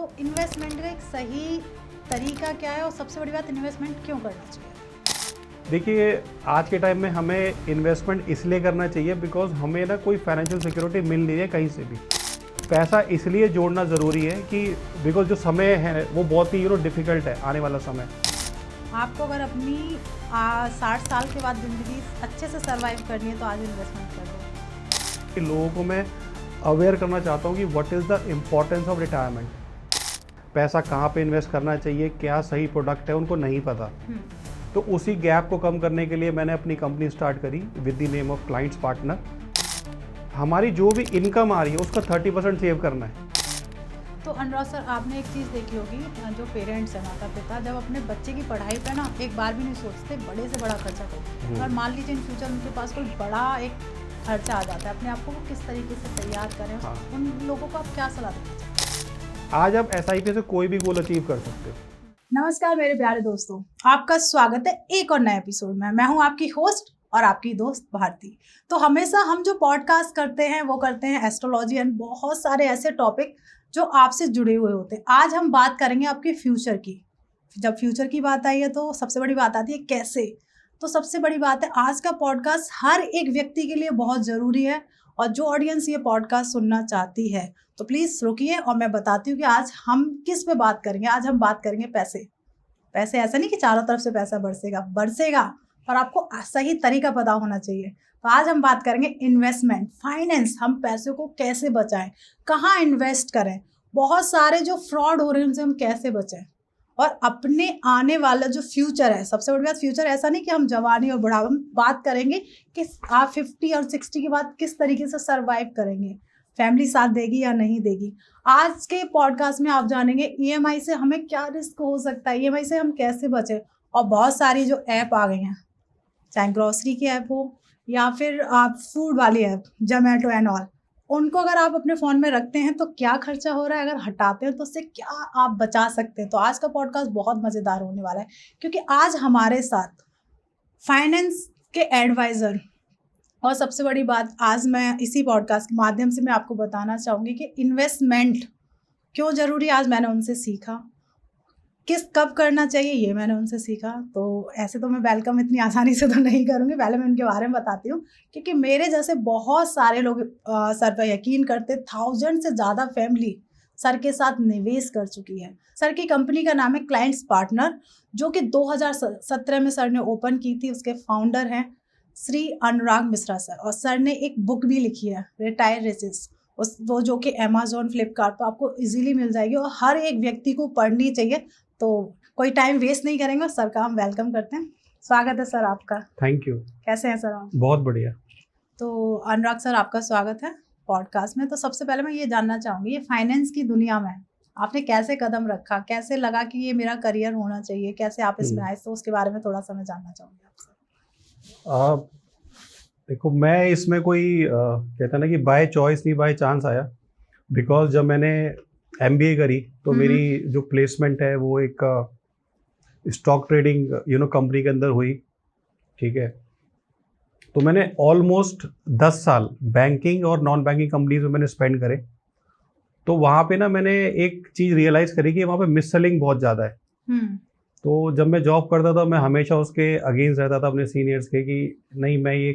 तो इन्वेस्टमेंट का एक सही तरीका क्या है और सबसे बड़ी बात इन्वेस्टमेंट क्यों करना चाहिए? देखिए, आज के टाइम में हमें इन्वेस्टमेंट इसलिए करना चाहिए बिकॉज हमें ना कोई फाइनेंशियल सिक्योरिटी मिल नहीं है कहीं से भी। पैसा इसलिए जोड़ना ज़रूरी है कि बिकॉज जो समय है वो बहुत ही डिफ़िकल्ट है आने वाला समय। आपको अगर अपनी 60 साल के बाद ज़िंदगी अच्छे से सर्वाइव करनी है तो आज इन्वेस्टमेंट कर दो। कि लोगों को मैं अवेयर करना चाहता हूँ कि what is the importance of retirement. पैसा कहाँ पे इन्वेस्ट करना चाहिए, क्या सही प्रोडक्ट है, उनको नहीं पता। तो उसी गैप को कम करने के लिए मैंने अपनी कंपनी स्टार्ट करी with the name of clients partner. हमारी जो भी इनकम आ रही है उसका 30% सेव करना है। तो अनुराग सर, आपने एक चीज़ देखी होगी, जो पेरेंट्स हैं, माता पिता, जब अपने बच्चे की पढ़ाई पे ना एक बार भी नहीं सोचते, बड़े से बड़ा खर्चा करते। और मान लीजिए इन फ्यूचर उनके पास कोई बड़ा एक खर्चा आ जाता है, अपने आप को वो किस तरीके से तैयार करें, उन लोगों को आप क्या सलाह देना चाहते हैं? आज आप SIP से कोई भी गोल अचीव कर सकते हो। नमस्कार मेरे प्यारे दोस्तों, आपका स्वागत है एक और नए एपिसोड में। मैं हूं आपकी होस्ट और आपकी दोस्त भारती। तो हमेशा हम जो पॉडकास्ट करते हैं वो करते हैं एस्ट्रोलॉजी एंड बहुत सारे ऐसे टॉपिक जो आपसे जुड़े हुए होते हैं। आज हम बात करेंगे आपके फ्यूचर की। जब फ्यूचर की बात आई है तो सबसे बड़ी बात आती है कैसे। तो सबसे बड़ी बात है, आज का पॉडकास्ट हर एक व्यक्ति के लिए बहुत ज़रूरी है और जो ऑडियंस ये पॉडकास्ट सुनना चाहती है तो प्लीज़ रुकिए और मैं बताती हूँ कि आज हम किस पे बात करेंगे। आज हम बात करेंगे पैसे। पैसे ऐसा नहीं कि चारों तरफ से पैसा बरसेगा, पर आपको सही तरीका पता होना चाहिए। तो आज हम बात करेंगे इन्वेस्टमेंट, फाइनेंस। हम पैसे को कैसे बचाएं, कहाँ इन्वेस्ट करें, बहुत सारे जो फ्रॉड हो रहे हैं उनसे हम कैसे बचें, और अपने आने वाला जो फ्यूचर है। सबसे बड़ी बात, फ्यूचर ऐसा नहीं कि हम जवानी और बुढ़ापे में बात करेंगे कि आप 50 और 60 के बाद किस तरीके से सर्वाइव करेंगे, फैमिली साथ देगी या नहीं देगी। आज के पॉडकास्ट में आप जानेंगे EMI से हमें क्या रिस्क हो सकता है, EMI से हम कैसे बचें। और बहुत सारी जो ऐप आ गई हैं, चाहे ग्रॉसरी की ऐप हो या फिर आप फूड वाली ऐप, जोमेटो एंड ऑल, उनको अगर आप अपने फ़ोन में रखते हैं तो क्या खर्चा हो रहा है, अगर हटाते हैं तो उससे क्या आप बचा सकते हैं। तो आज का पॉडकास्ट बहुत मज़ेदार होने वाला है, क्योंकि आज हमारे साथ फाइनेंस के एडवाइज़र, और सबसे बड़ी बात, आज मैं इसी पॉडकास्ट के माध्यम से मैं आपको बताना चाहूँगी कि इन्वेस्टमेंट क्यों ज़रूरी। आज मैंने उनसे सीखा कब करना चाहिए, ये मैंने उनसे सीखा। तो ऐसे तो मैं वेलकम इतनी आसानी से तो नहीं करूँगी, पहले मैं उनके बारे में बताती हूँ, क्योंकि मेरे जैसे बहुत सारे लोग सर पर यकीन करते, 1000 से ज़्यादा फैमिली सर के साथ निवेश कर चुकी है। सर की कंपनी का नाम है क्लाइंट्स पार्टनर, जो कि 2017 में सर ने ओपन की थी। उसके फाउंडर हैं श्री अनुराग मिश्रा सर, और सर ने एक बुक भी लिखी है, रिटायर रिचेस, वो जो कि अमेजोन, फ्लिपकार्ट पर आपको इजीली मिल जाएगी और हर एक व्यक्ति को पढ़नी चाहिए। तो कोई टाइम वेस्ट नहीं करेंगे, सर का हम वेलकम करते हैं। स्वागत है सर आपका। Thank you. कैसे हैं सर आप? बहुत बढ़िया। तो अनुराग सर, आपका स्वागत है पॉडकास्ट में। तो सबसे पहले मैं ये जानना चाहूँगी, ये फाइनेंस की दुनिया में आपने कैसे कदम रखा, कैसे लगा कि ये मेरा करियर होना चाहिए, कैसे आप इसमें आए, तो उसके बारे में थोड़ा सा मैं जानना चाहूँगी आपसे। देखो, मैं इसमें कोई कहता है ना कि बाय चॉइस नहीं, बाय चांस आया। बिकॉज जब मैंने MBA करी तो मेरी जो प्लेसमेंट है वो एक स्टॉक ट्रेडिंग कंपनी के अंदर हुई। ठीक है, तो मैंने ऑलमोस्ट 10 साल बैंकिंग और नॉन बैंकिंग कंपनीज में मैंने स्पेंड करे। तो वहाँ पे ना मैंने एक चीज़ रियलाइज़ करी कि वहाँ पे मिस सेलिंग बहुत ज़्यादा है। तो जब मैं जॉब करता था मैं हमेशा उसके अगेंस्ट रहता था अपने सीनियर्स के कि नहीं, मैं ये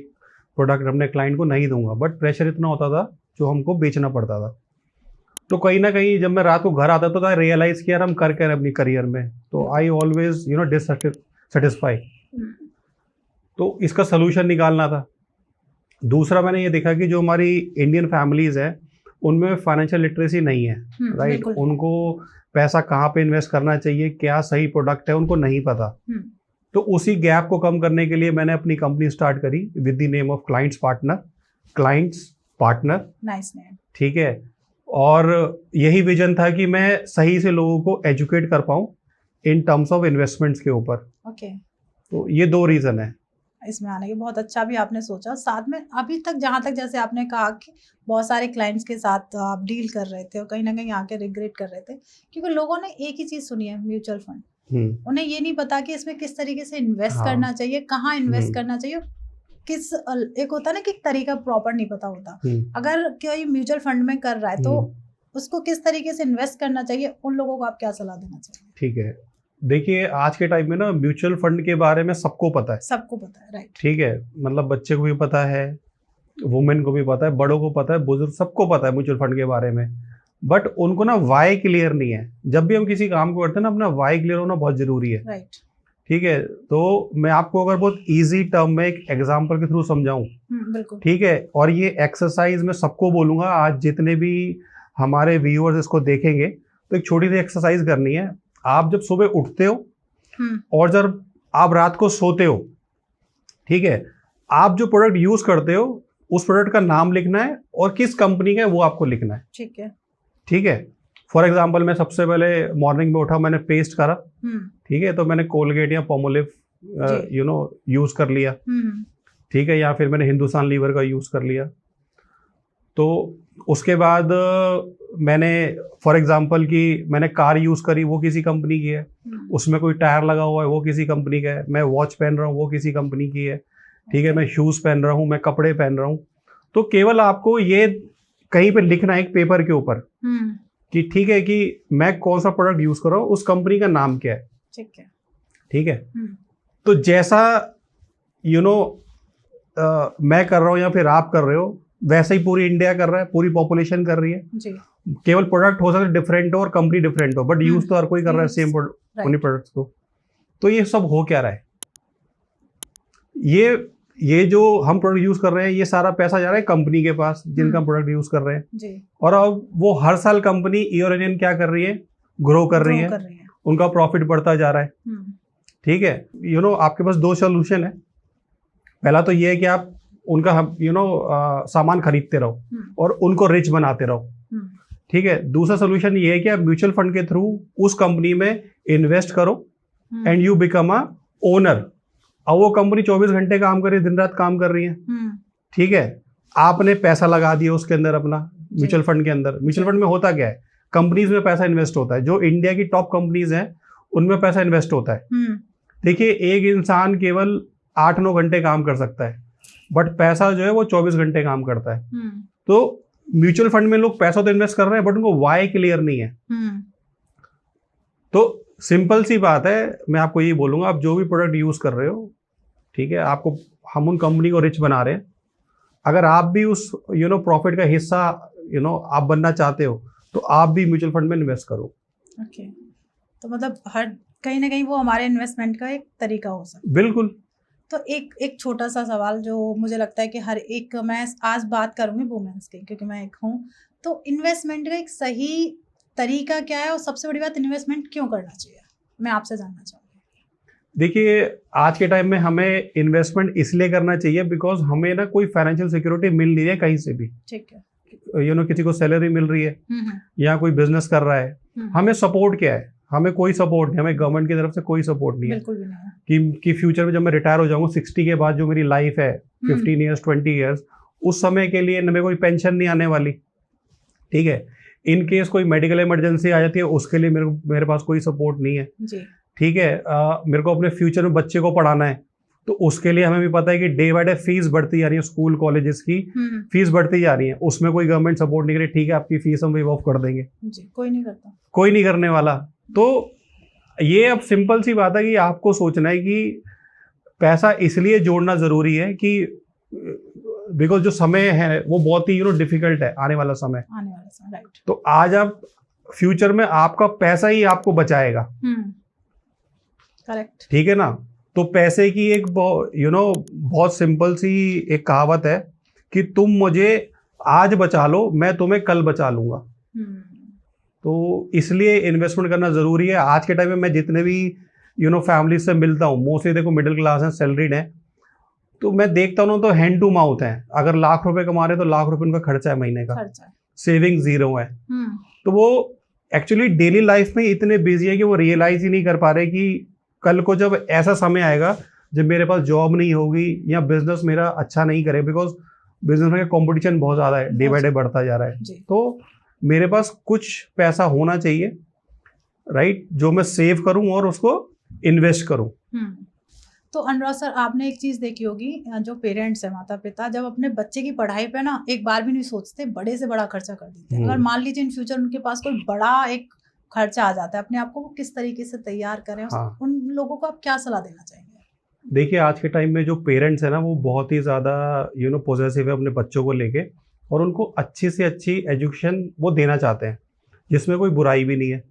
प्रोडक्ट अपने क्लाइंट को नहीं दूंगा, बट प्रेशर इतना होता था जो हमको बेचना पड़ता था। तो कहीं ना कहीं जब मैं रात को घर आता था तो रियलाइज़ किया यार हम कर अपनी करियर में, तो आई ऑलवेज डिससेटिस्फाई। तो इसका सलूशन निकालना था। दूसरा मैंने ये देखा कि जो हमारी इंडियन फैमिलीज है उनमें फाइनेंशियल लिटरेसी नहीं है, राइट। उनको पैसा कहाँ पे इन्वेस्ट करना चाहिए, क्या सही प्रोडक्ट है, उनको नहीं पता। तो उसी गैप को कम करने के लिए मैंने अपनी कंपनी स्टार्ट करी with the name of clients partner. Nice name. ठीक है, और यही विजन था कि मैं सही से लोगों को एजुकेट कर पाऊँ इन टर्म्स ऑफ इन्वेस्टमेंट्स के ऊपर। ओके। तो ये 2 रीज़न है इसमें आने के। बहुत अच्छा भी आपने सोचा। साथ में अभी तक जहाँ तक जैसे आपने कहा कि बहुत सारे क्लाइंट्स के साथ आप डील कर रहे थे और कहीं ना कहीं आके रिग्रेट कर रहे थे, क्योंकि लोगों ने एक ही चीज़ सुनी है, म्यूचुअल फंड। उन्हें ये नहीं पता कि इसमें किस तरीके से इन्वेस्ट करना चाहिए, कहाँ इन्वेस्ट करना चाहिए, एक होता है ना कि एक तरीका प्रॉपर नहीं पता होता। अगर कोई म्यूचुअल फंड में कर रहा है तो उसको किस तरीके से इन्वेस्ट करना चाहिए, उन लोगों को आप क्या सलाह देना चाहिए? ठीक है, देखिए आज के टाइम में ना म्यूचुअल फंड के बारे में सबको पता है, सबको पता है, राइट। ठीक है, मतलब बच्चे को भी पता है, वुमेन को भी पता है, बड़ों को पता है, बुजुर्ग सबको पता है म्यूचुअल फंड के बारे में, बट उनको ना वाई क्लियर नहीं है। जब भी हम किसी काम को करते हैं ना, अपना वाई क्लियर होना बहुत जरूरी है, राइट। ठीक है। तो मैं आपको अगर बहुत इजी टर्म में एक एग्जांपल के थ्रू समझाऊं, बिल्कुल, ठीक है, और ये एक्सरसाइज मैं सबको बोलूंगा, आज जितने भी हमारे व्यूअर्स इसको देखेंगे, तो एक छोटी सी एक्सरसाइज करनी है। आप जब सुबह उठते हो और जब आप रात को सोते हो, ठीक है, आप जो प्रोडक्ट यूज करते हो उस प्रोडक्ट का नाम लिखना है और किस कंपनी का है वो आपको लिखना है, ठीक है, ठीक है। फॉर एग्जांपल मैं सबसे पहले मॉर्निंग में उठा, मैंने पेस्ट करा, ठीक है, तो मैंने कोलगेट या पोमोलिव यूज कर लिया, ठीक है, या फिर मैंने हिंदुस्तान लीवर का यूज कर लिया। तो उसके बाद मैंने फॉर एग्जांपल कि मैंने कार यूज करी, वो किसी कंपनी की है, उसमें कोई टायर लगा हुआ है वो किसी कंपनी का है, मैं वॉच पहन रहा हूँ वो किसी कंपनी की है, ठीक है, मैं शूज पहन रहा हूँ, मैं कपड़े पहन रहा हूँ। तो केवल आपको ये कहीं पे लिखना है एक पेपर के ऊपर कि ठीक है कि मैं कौन सा प्रोडक्ट यूज कर रहा हूँ, उस कंपनी का नाम क्या है, ठीक है, ठीक है। तो जैसा मैं कर रहा हूँ या फिर आप कर रहे हो, वैसे ही पूरी इंडिया कर रहा है, पूरी पॉपुलेशन कर रही है जी। केवल प्रोडक्ट हो सकता है डिफरेंट हो और कंपनी डिफरेंट हो, बट यूज तो हर कोई कर रहा है सेम उन्हीं प्रोडक्ट्स को। तो ये सब हो क्या रहा है, ये जो हम प्रोडक्ट यूज कर रहे हैं, ये सारा पैसा जा रहा है कंपनी के पास जिनका प्रोडक्ट यूज कर रहे हैं जी। और अब वो हर साल कंपनी ईयर इन क्या कर रही है, ग्रो कर रही है, उनका प्रॉफिट बढ़ता जा रहा है, ठीक है। आपके पास दो सोल्यूशन है। पहला तो ये है कि आप उनका सामान खरीदते रहो और उनको रिच बनाते रहो, ठीक है। दूसरा सोल्यूशन ये है कि आप म्यूचुअल फंड के थ्रू उस कंपनी में इन्वेस्ट करो and you become a owner. अब वो कंपनी 24 घंटे काम कर रही है, दिन रात काम कर रही है, ठीक है, आपने पैसा लगा दिया उसके अंदर अपना म्यूचुअल फंड के अंदर। म्यूचुअल फंड में होता क्या है, कंपनीज में पैसा इन्वेस्ट होता है, जो इंडिया की टॉप कंपनीज हैं उनमें पैसा इन्वेस्ट होता है। देखिए एक इंसान केवल 8-9 घंटे काम कर सकता है, बट पैसा जो है वो 24 घंटे काम करता है। तो म्यूचुअल फंड में लोग पैसा तो इन्वेस्ट कर रहे हैं बट उनको वाई क्लियर नहीं है। तो सिंपल सी बात है, मैं आपको यही बोलूंगा, आप जो भी प्रोडक्ट यूज कर रहे हो, ठीक है, आपको हम उन कंपनी को रिच बना रहे हैं, अगर आप भी उस प्रॉफिट का हिस्सा आप बनना चाहते हो तो आप भी म्यूचुअल फंड में इन्वेस्ट करो। ओके, तो मतलब हर कहीं ना कहीं वो हमारे इन्वेस्टमेंट का एक तरीका हो सकता है। बिल्कुल। तो एक छोटा सा सवाल जो मुझे लगता है कि हर एक, मैं आज बात करूंगी वुमेन्स की क्योंकि मैं एक हूँ, तो इन्वेस्टमेंट का एक सही तरीका क्या है और सबसे बड़ी बात इन्वेस्टमेंट क्यों करना चाहिए, मैं आपसे जानना चाहूँगी। देखिए आज के टाइम में हमें इन्वेस्टमेंट इसलिए करना चाहिए बिकॉज हमें ना कोई फाइनेंशियल सिक्योरिटी मिल नहीं है कहीं से भी, ठीक है, किसी को सैलरी मिल रही है या कोई बिजनेस कर रहा है, हमें सपोर्ट क्या है, हमें कोई सपोर्ट नहीं, हमें गवर्नमेंट की तरफ से कोई सपोर्ट नहीं है। बिल्कुल भी नहीं है कि फ्यूचर में जब मैं रिटायर हो जाऊंगा 60 के बाद जो मेरी लाइफ है 15 ईयर्स 20 ईयर्स, उस समय के लिए मेरे कोई पेंशन नहीं आने वाली, ठीक है। इन केस कोई मेडिकल इमरजेंसी आ जाती है उसके लिए मेरे पास कोई सपोर्ट नहीं है जी, ठीक है। मेरे को अपने फ्यूचर में बच्चे को पढ़ाना है तो उसके लिए हमें भी पता है कि डे बाय डे फीस बढ़ती जा रही है, स्कूल कॉलेजेस की फीस बढ़ती जा रही है, उसमें कोई गवर्नमेंट सपोर्ट नहीं करे, ठीक है आपकी फीस हम वेव ऑफ कर देंगे जी, कोई नहीं करता, कोई नहीं करने वाला। तो ये अब सिंपल सी बात है कि आपको सोचना है कि पैसा इसलिए जोड़ना जरूरी है कि बिकॉज जो समय है वो बहुत ही डिफिकल्ट है, आने वाला समय, राइट। तो आज आप फ्यूचर में आपका पैसा ही आपको बचाएगा, करेक्ट, ठीक है ना। तो पैसे की एक बहुत सिंपल सी एक कहावत है कि तुम मुझे आज बचा लो मैं तुम्हें कल बचा लूंगा। तो इसलिए इन्वेस्टमेंट करना जरूरी है। आज के टाइम में मैं जितने भी फैमिली से मिलता हूँ, मोस्टली देखो मिडिल क्लास हैं, सैलरीड हैं, तो मैं देखता हूँ तो हैंड टू माउथ है, अगर लाख रुपए कमा रहे तो लाख रुपए उनका खर्चा है महीने का, सेविंग जीरो है। तो वो एक्चुअली डेली लाइफ में इतने बिजी है कि वो रियलाइज ही नहीं कर पा रहे कि कल को जब ऐसा समय आएगा जब मेरे पास जॉब नहीं होगी या बिजनेस मेरा अच्छा नहीं करे, बिकॉज बिजनेस में कंपटीशन बहुत ज्यादा है, डे बाय डे बढ़ता जा रहा है, तो मेरे पास कुछ पैसा होना चाहिए, राइट, जो मैं सेव करूं और उसको इन्वेस्ट करूं। तो अनुराग सर, आपने एक चीज देखी होगी, जो पेरेंट्स है, माता पिता, जब अपने बच्चे की पढ़ाई पे ना एक बार भी नहीं सोचते, बड़े से बड़ा खर्चा कर देते हैं। अगर मान लीजिए इन फ्यूचर उनके पास कोई बड़ा एक खर्चा आ जाता है, अपने आप को वो किस तरीके से तैयार करें, उन लोगों को आप क्या सलाह देना चाहेंगे? देखिए, आज के टाइम में जो पेरेंट्स है ना, वो बहुत ही ज़्यादा पॉजेसिव है अपने बच्चों को लेके, और उनको अच्छी से अच्छी एजुकेशन वो देना चाहते हैं, जिसमें कोई बुराई भी नहीं है,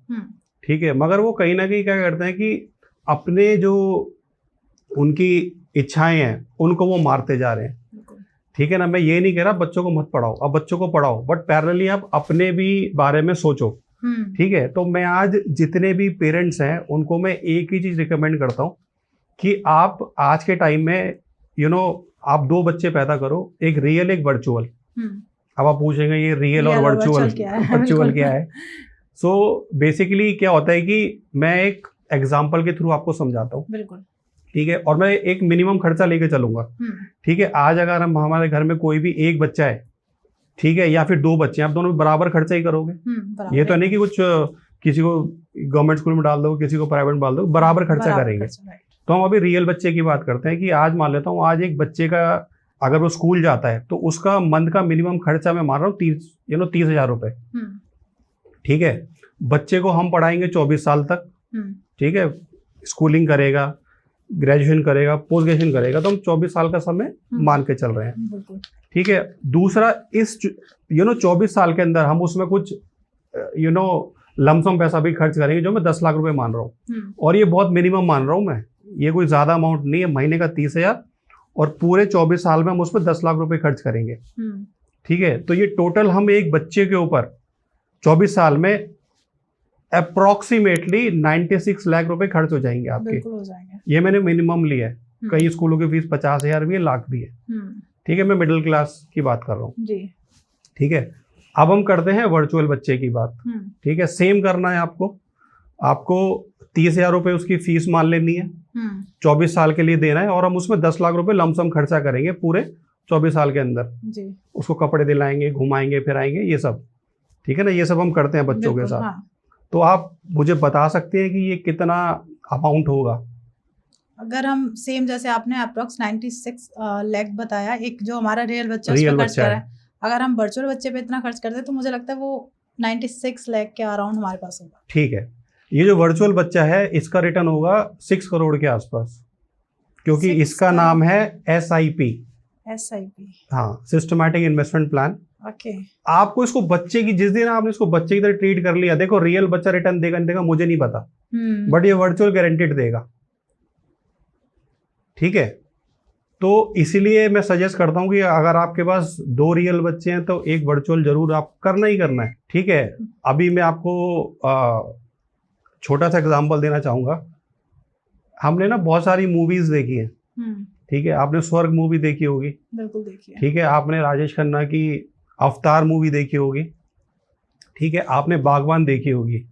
ठीक है। मगर वो कहीं ना कहीं क्या करते हैं कि अपने जो उनकी इच्छाएं हैं उनको वो मारते जा रहे हैं, ठीक है ना। मैं ये नहीं कह रहा बच्चों को मत पढ़ाओ, अब बच्चों को पढ़ाओ, बट पैरेलली आप अपने भी बारे में सोचो, ठीक है। तो मैं आज जितने भी पेरेंट्स हैं उनको मैं एक ही चीज़ रिकमेंड करता हूँ कि आप आज के टाइम में आप 2 बच्चे पैदा करो, एक रियल एक वर्चुअल। अब आप पूछेंगे ये रियल और वर्चुअल क्या है? सो बेसिकली क्या होता है कि मैं एक एग्जांपल के थ्रू आपको समझाता हूँ, बिल्कुल, ठीक है। और मैं एक मिनिमम खर्चा लेके चलूंगा, ठीक है। आज अगर हम हमारे घर में कोई भी एक बच्चा है, ठीक है, या फिर 2 बच्चे हैं, आप दोनों बराबर खर्चा ही करोगे। ये तो नहीं कि कुछ किसी को गवर्नमेंट स्कूल में डाल दो, किसी को प्राइवेट में डाल दो, बराबर खर्चा करेंगे। तो हम अभी रियल बच्चे की बात करते हैं कि आज मान लेता हूँ, आज एक बच्चे का अगर वो स्कूल जाता है तो उसका मंथ का मिनिमम खर्चा मैं मान रहा हूँ 30,000 रुपए, ठीक है। बच्चे को हम पढ़ाएंगे 24 साल तक, ठीक है, स्कूलिंग करेगा, ग्रेजुएशन करेगा, पोस्ट ग्रेजुएशन करेगा, तो हम 24 साल का समय मान के चल रहे हैं, ठीक है। दूसरा, इस 24 साल के अंदर हम उसमें कुछ लमसम पैसा भी खर्च करेंगे, जो मैं 10 लाख रुपए मान रहा हूँ, और ये बहुत मिनिमम मान रहा हूँ मैं, ये कोई ज्यादा अमाउंट नहीं है, महीने का 30,000, और पूरे 24 साल में हम उस पर 10 लाख रुपए खर्च करेंगे, ठीक है। तो ये टोटल हम एक बच्चे के ऊपर 24 साल में अप्रोक्सीमेटली 96 लाख रुपए खर्च हो जाएंगे आपके, हो जाएंगे। ये मैंने मिनिमम लिया है। कई स्कूलों की फीस 50,000 भी है, लाख भी है, ठीक है। मैं मिडिल क्लास की बात कर रहा हूँ, ठीक है। अब हम करते हैं वर्चुअल बच्चे की बात, ठीक है। सेम करना है आपको 30,000 रुपए उसकी फीस मान लेनी है, 24 साल के लिए देना है, और हम उसमें 10 लाख रुपए लमसम खर्चा करेंगे पूरे 24 साल के अंदर जी। उसको कपड़े दिलाएंगे, घुमाएंगे, फिराएंगे, ये सब, ठीक है ना। ये सब हम करते हैं बच्चों के साथ। हाँ। तो आप मुझे बता सकते हैं कि ये कितना अमाउंट होगा? अगर हम सेम जैसे आपने अप्रोक्स 96 लाख बताया, एक जो हमारा रियल बच्चा उस पे खर्च कर रहा है, अगर हम वर्चुअल बच्चे पे इतना खर्च करते हैं तो मुझे लगता है वो 96 लाख के अराउंड हमारे पास होगा, ठीक है। ये जो वर्चुअल बच्चा है इसका रिटर्न होगा 6 करोड़ के आसपास, क्योंकि इसका नाम है SIP, हाँ, सिस्टमैटिक इन्वेस्टमेंट प्लान। ओके। आपको इसको बच्चे की, जिस दिन आपने इसको बच्चे की तरह ट्रीट कर लिया, देखो रियल बच्चा रिटर्न देगा मुझे नहीं पता, बट ये वर्चुअल गारंटीड देगा, ठीक है। तो इसीलिए मैं सजेस्ट करता हूं कि अगर आपके पास 2 रियल बच्चे हैं तो एक वर्चुअल जरूर आप करना ही करना है, ठीक है। अभी मैं आपको छोटा सा एग्जांपल देना चाहूंगा। हमने ना बहुत सारी मूवीज देखी हैं, ठीक है। आपने स्वर्ग मूवी देखी होगी, बिल्कुल देखी है, ठीक है। आपने राजेश खन्ना की अवतार मूवी देखी होगी, ठीक है। आपने बागवान देखी होगी।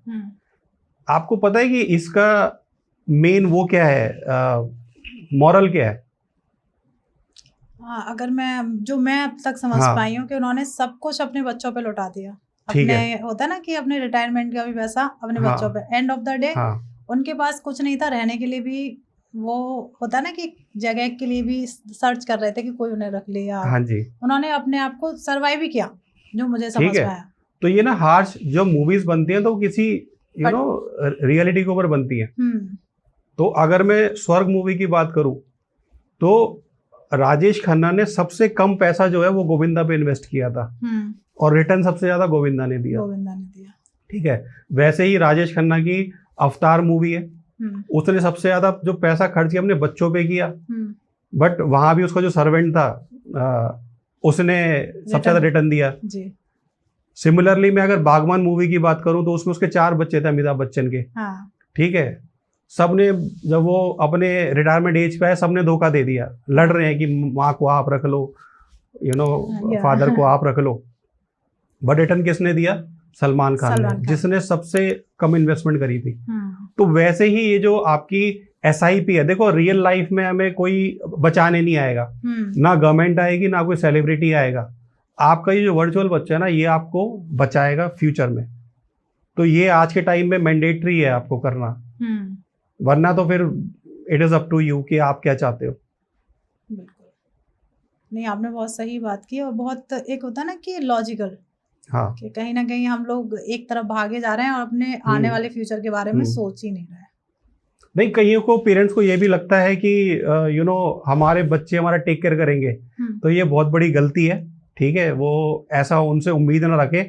आपको पता है कि इसका मेन वो क्या है, मॉरल क्या है? हाँ, अगर मैं अब तक समझ पाई हूँ कि उन्होंने सब कुछ अपने बच्चों पे लौटा दिया, अपने होता है ना कि अपने रिटायरमेंट का भी पैसा अपने बच्चों पे, एंड ऑफ द डे उनके पास कुछ नहीं था, रहने के लिए भी वो होता है ना कि जगह के लिए भी सर्च कर रहे थे कि कोई उन्हें रख ले, या हाँ जी, उन्होंने अपने आप को सर्वाइव भी किया, जो मुझे समझ में आया। तो ये ना हार्श जो मूवीज बनती हैं तो किसी रियलिटी के ऊपर बनती है। तो अगर मैं स्वर्ग मूवी की बात करूं तो राजेश खन्ना ने सबसे कम पैसा जो है वो गोविंदा पे इन्वेस्ट किया था, और रिटर्न सबसे ज्यादा गोविंदा ने दिया, ठीक है। वैसे ही राजेश खन्ना की अवतार मूवी है, उसने सबसे ज्यादा जो पैसा खर्च किया अपने बच्चों पे किया, बट वहां भी उसका जो सर्वेंट था उसने सबसे ज्यादा रिटर्न दिया जी। सिमिलरली मैं अगर बागवान मूवी की बात करूं तो उसमें उसके 4 बच्चे थे अमिताभ बच्चन के, ठीक है। सबने जब वो अपने रिटायरमेंट एज पे आए, सबने धोखा दे दिया, लड़ रहे हैं कि माँ को आप रख लो, फादर को आप रख लो, बट रिटर्न किसने दिया? सलमान खान ने, जिसने सबसे कम इन्वेस्टमेंट करी थी। तो वैसे ही ये जो आपकी SIP है, देखो रियल लाइफ में हमें कोई बचाने नहीं आएगा, ना गवर्नमेंट आएगी, ना कोई सेलिब्रिटी आएगा। आपका ये जो वर्चुअल बच्चा है ना, ये आपको बचाएगा फ्यूचर में। तो ये आज के टाइम में मैंडेटरी है आपको करना, वरना तो फिर it is up to you कि आप क्या चाहते हो। बिल्कुल, नहीं आपने बहुत सही बात की और बहुत एक होता है ना कि लॉजिकल, हाँ। कि कहीं ना कहीं हम लोग एक तरफ भागे जा रहे हैं और अपने आने वाले फ्यूचर के बारे में सोच ही नहीं रहे। नहीं, कईयों को पेरेंट्स को ये भी लगता है कि हमारे बच्चे हमारा टेक केयर करेंगे, तो ये बहुत बड़ी गलती है। ठीक है, वो ऐसा उनसे उम्मीद ना रखे।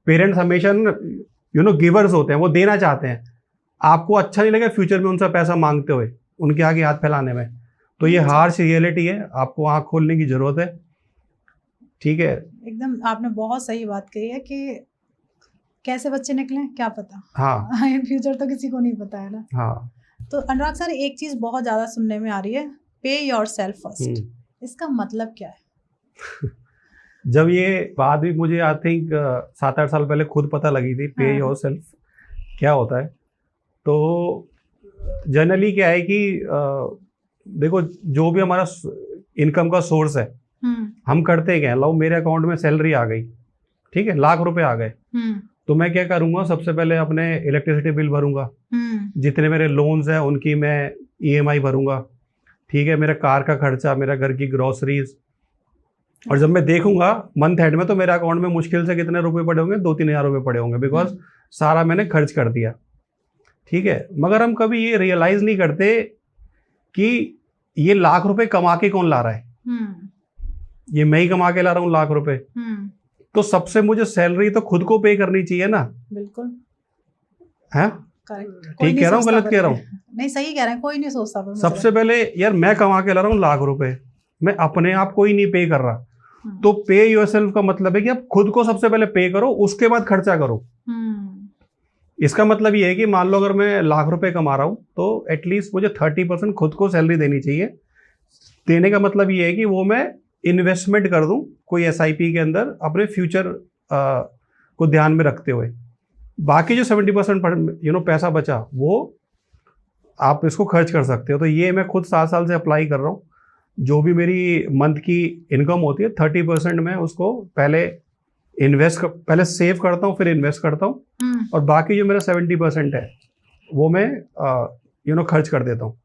पेरेंट्स हमेशा गिवर्स होते हैं, वो देना चाहते हैं। आपको अच्छा नहीं लगेगा फ्यूचर में उनसे पैसा मांगते हुए, उनके आगे हाथ फैलाने में। तो ये हार्श रियलिटी है, आपको आँख खोलने की जरूरत है। ठीक है, एकदम आपने बहुत सही बात कही है कि कैसे बच्चे निकले क्या पता। हाँ फ्यूचर तो किसी को नहीं पता है ना। हाँ। तो अनुराग सर, एक चीज बहुत ज्यादा सुनने में आ रही है, पे योर सेल्फ फर्स्ट। इसका मतलब क्या है? जब ये बात भी मुझे आई थिंक 7-8 साल पहले खुद पता लगी थी, पे योर सेल्फ क्या होता है। तो जनरली क्या है कि देखो, जो भी हमारा इनकम का सोर्स है, हम करते क्या है, लो मेरे अकाउंट में सैलरी आ गई, ठीक है, लाख रुपए आ गए, तो मैं क्या करूंगा, सबसे पहले अपने इलेक्ट्रिसिटी बिल भरूंगा, जितने मेरे लोन्स हैं उनकी मैं ईएमआई भरूंगा, ठीक है, मेरा कार का खर्चा, मेरा घर की ग्रोसरीज। और जब मैं देखूंगा मंथ एंड में, तो मेरे अकाउंट में मुश्किल से कितने रुपए पड़े होंगे, 2-3 हज़ार रुपए पड़े होंगे, बिकॉज सारा मैंने खर्च कर दिया। ठीक है, मगर हम कभी ये रियलाइज नहीं करते कि ये लाख रुपए कमा के कौन ला रहा है। ये मैं ही कमा के ला रहा हूँ लाख रुपए। तो सबसे मुझे सैलरी तो खुद को पे करनी चाहिए ना। बिल्कुल है, ठीक कह रहा हूँ, गलत कह रहा हूँ? नहीं, सही कह रहे हैं, कोई नहीं सोचता। सबसे पहले यार मैं कमा के ला रहा हूँ लाख रुपए, मैं अपने आप को ही नहीं पे कर रहा। तो पे योरसेल्फ का मतलब है कि आप खुद को सबसे पहले पे करो, उसके बाद खर्चा करो। इसका मतलब ये है कि मान लो अगर मैं लाख रुपए कमा रहा हूं, तो एटलीस्ट मुझे 30% खुद को सैलरी देनी चाहिए। देने का मतलब ये है कि वो मैं इन्वेस्टमेंट कर दूं कोई एसआईपी के अंदर, अपने फ्यूचर को ध्यान में रखते हुए। बाकी जो 70% पैसा बचा, वो आप इसको खर्च कर सकते हो। तो ये मैं खुद 7 साल से अप्लाई कर रहा हूँ। जो भी मेरी मंथ की इनकम होती है, 30% मैं उसको पहले पहले सेव करता हूँ, फिर इन्वेस्ट करता हूँ, और बाकी जो मेरा 70% है वो मैं खर्च कर देता हूँ।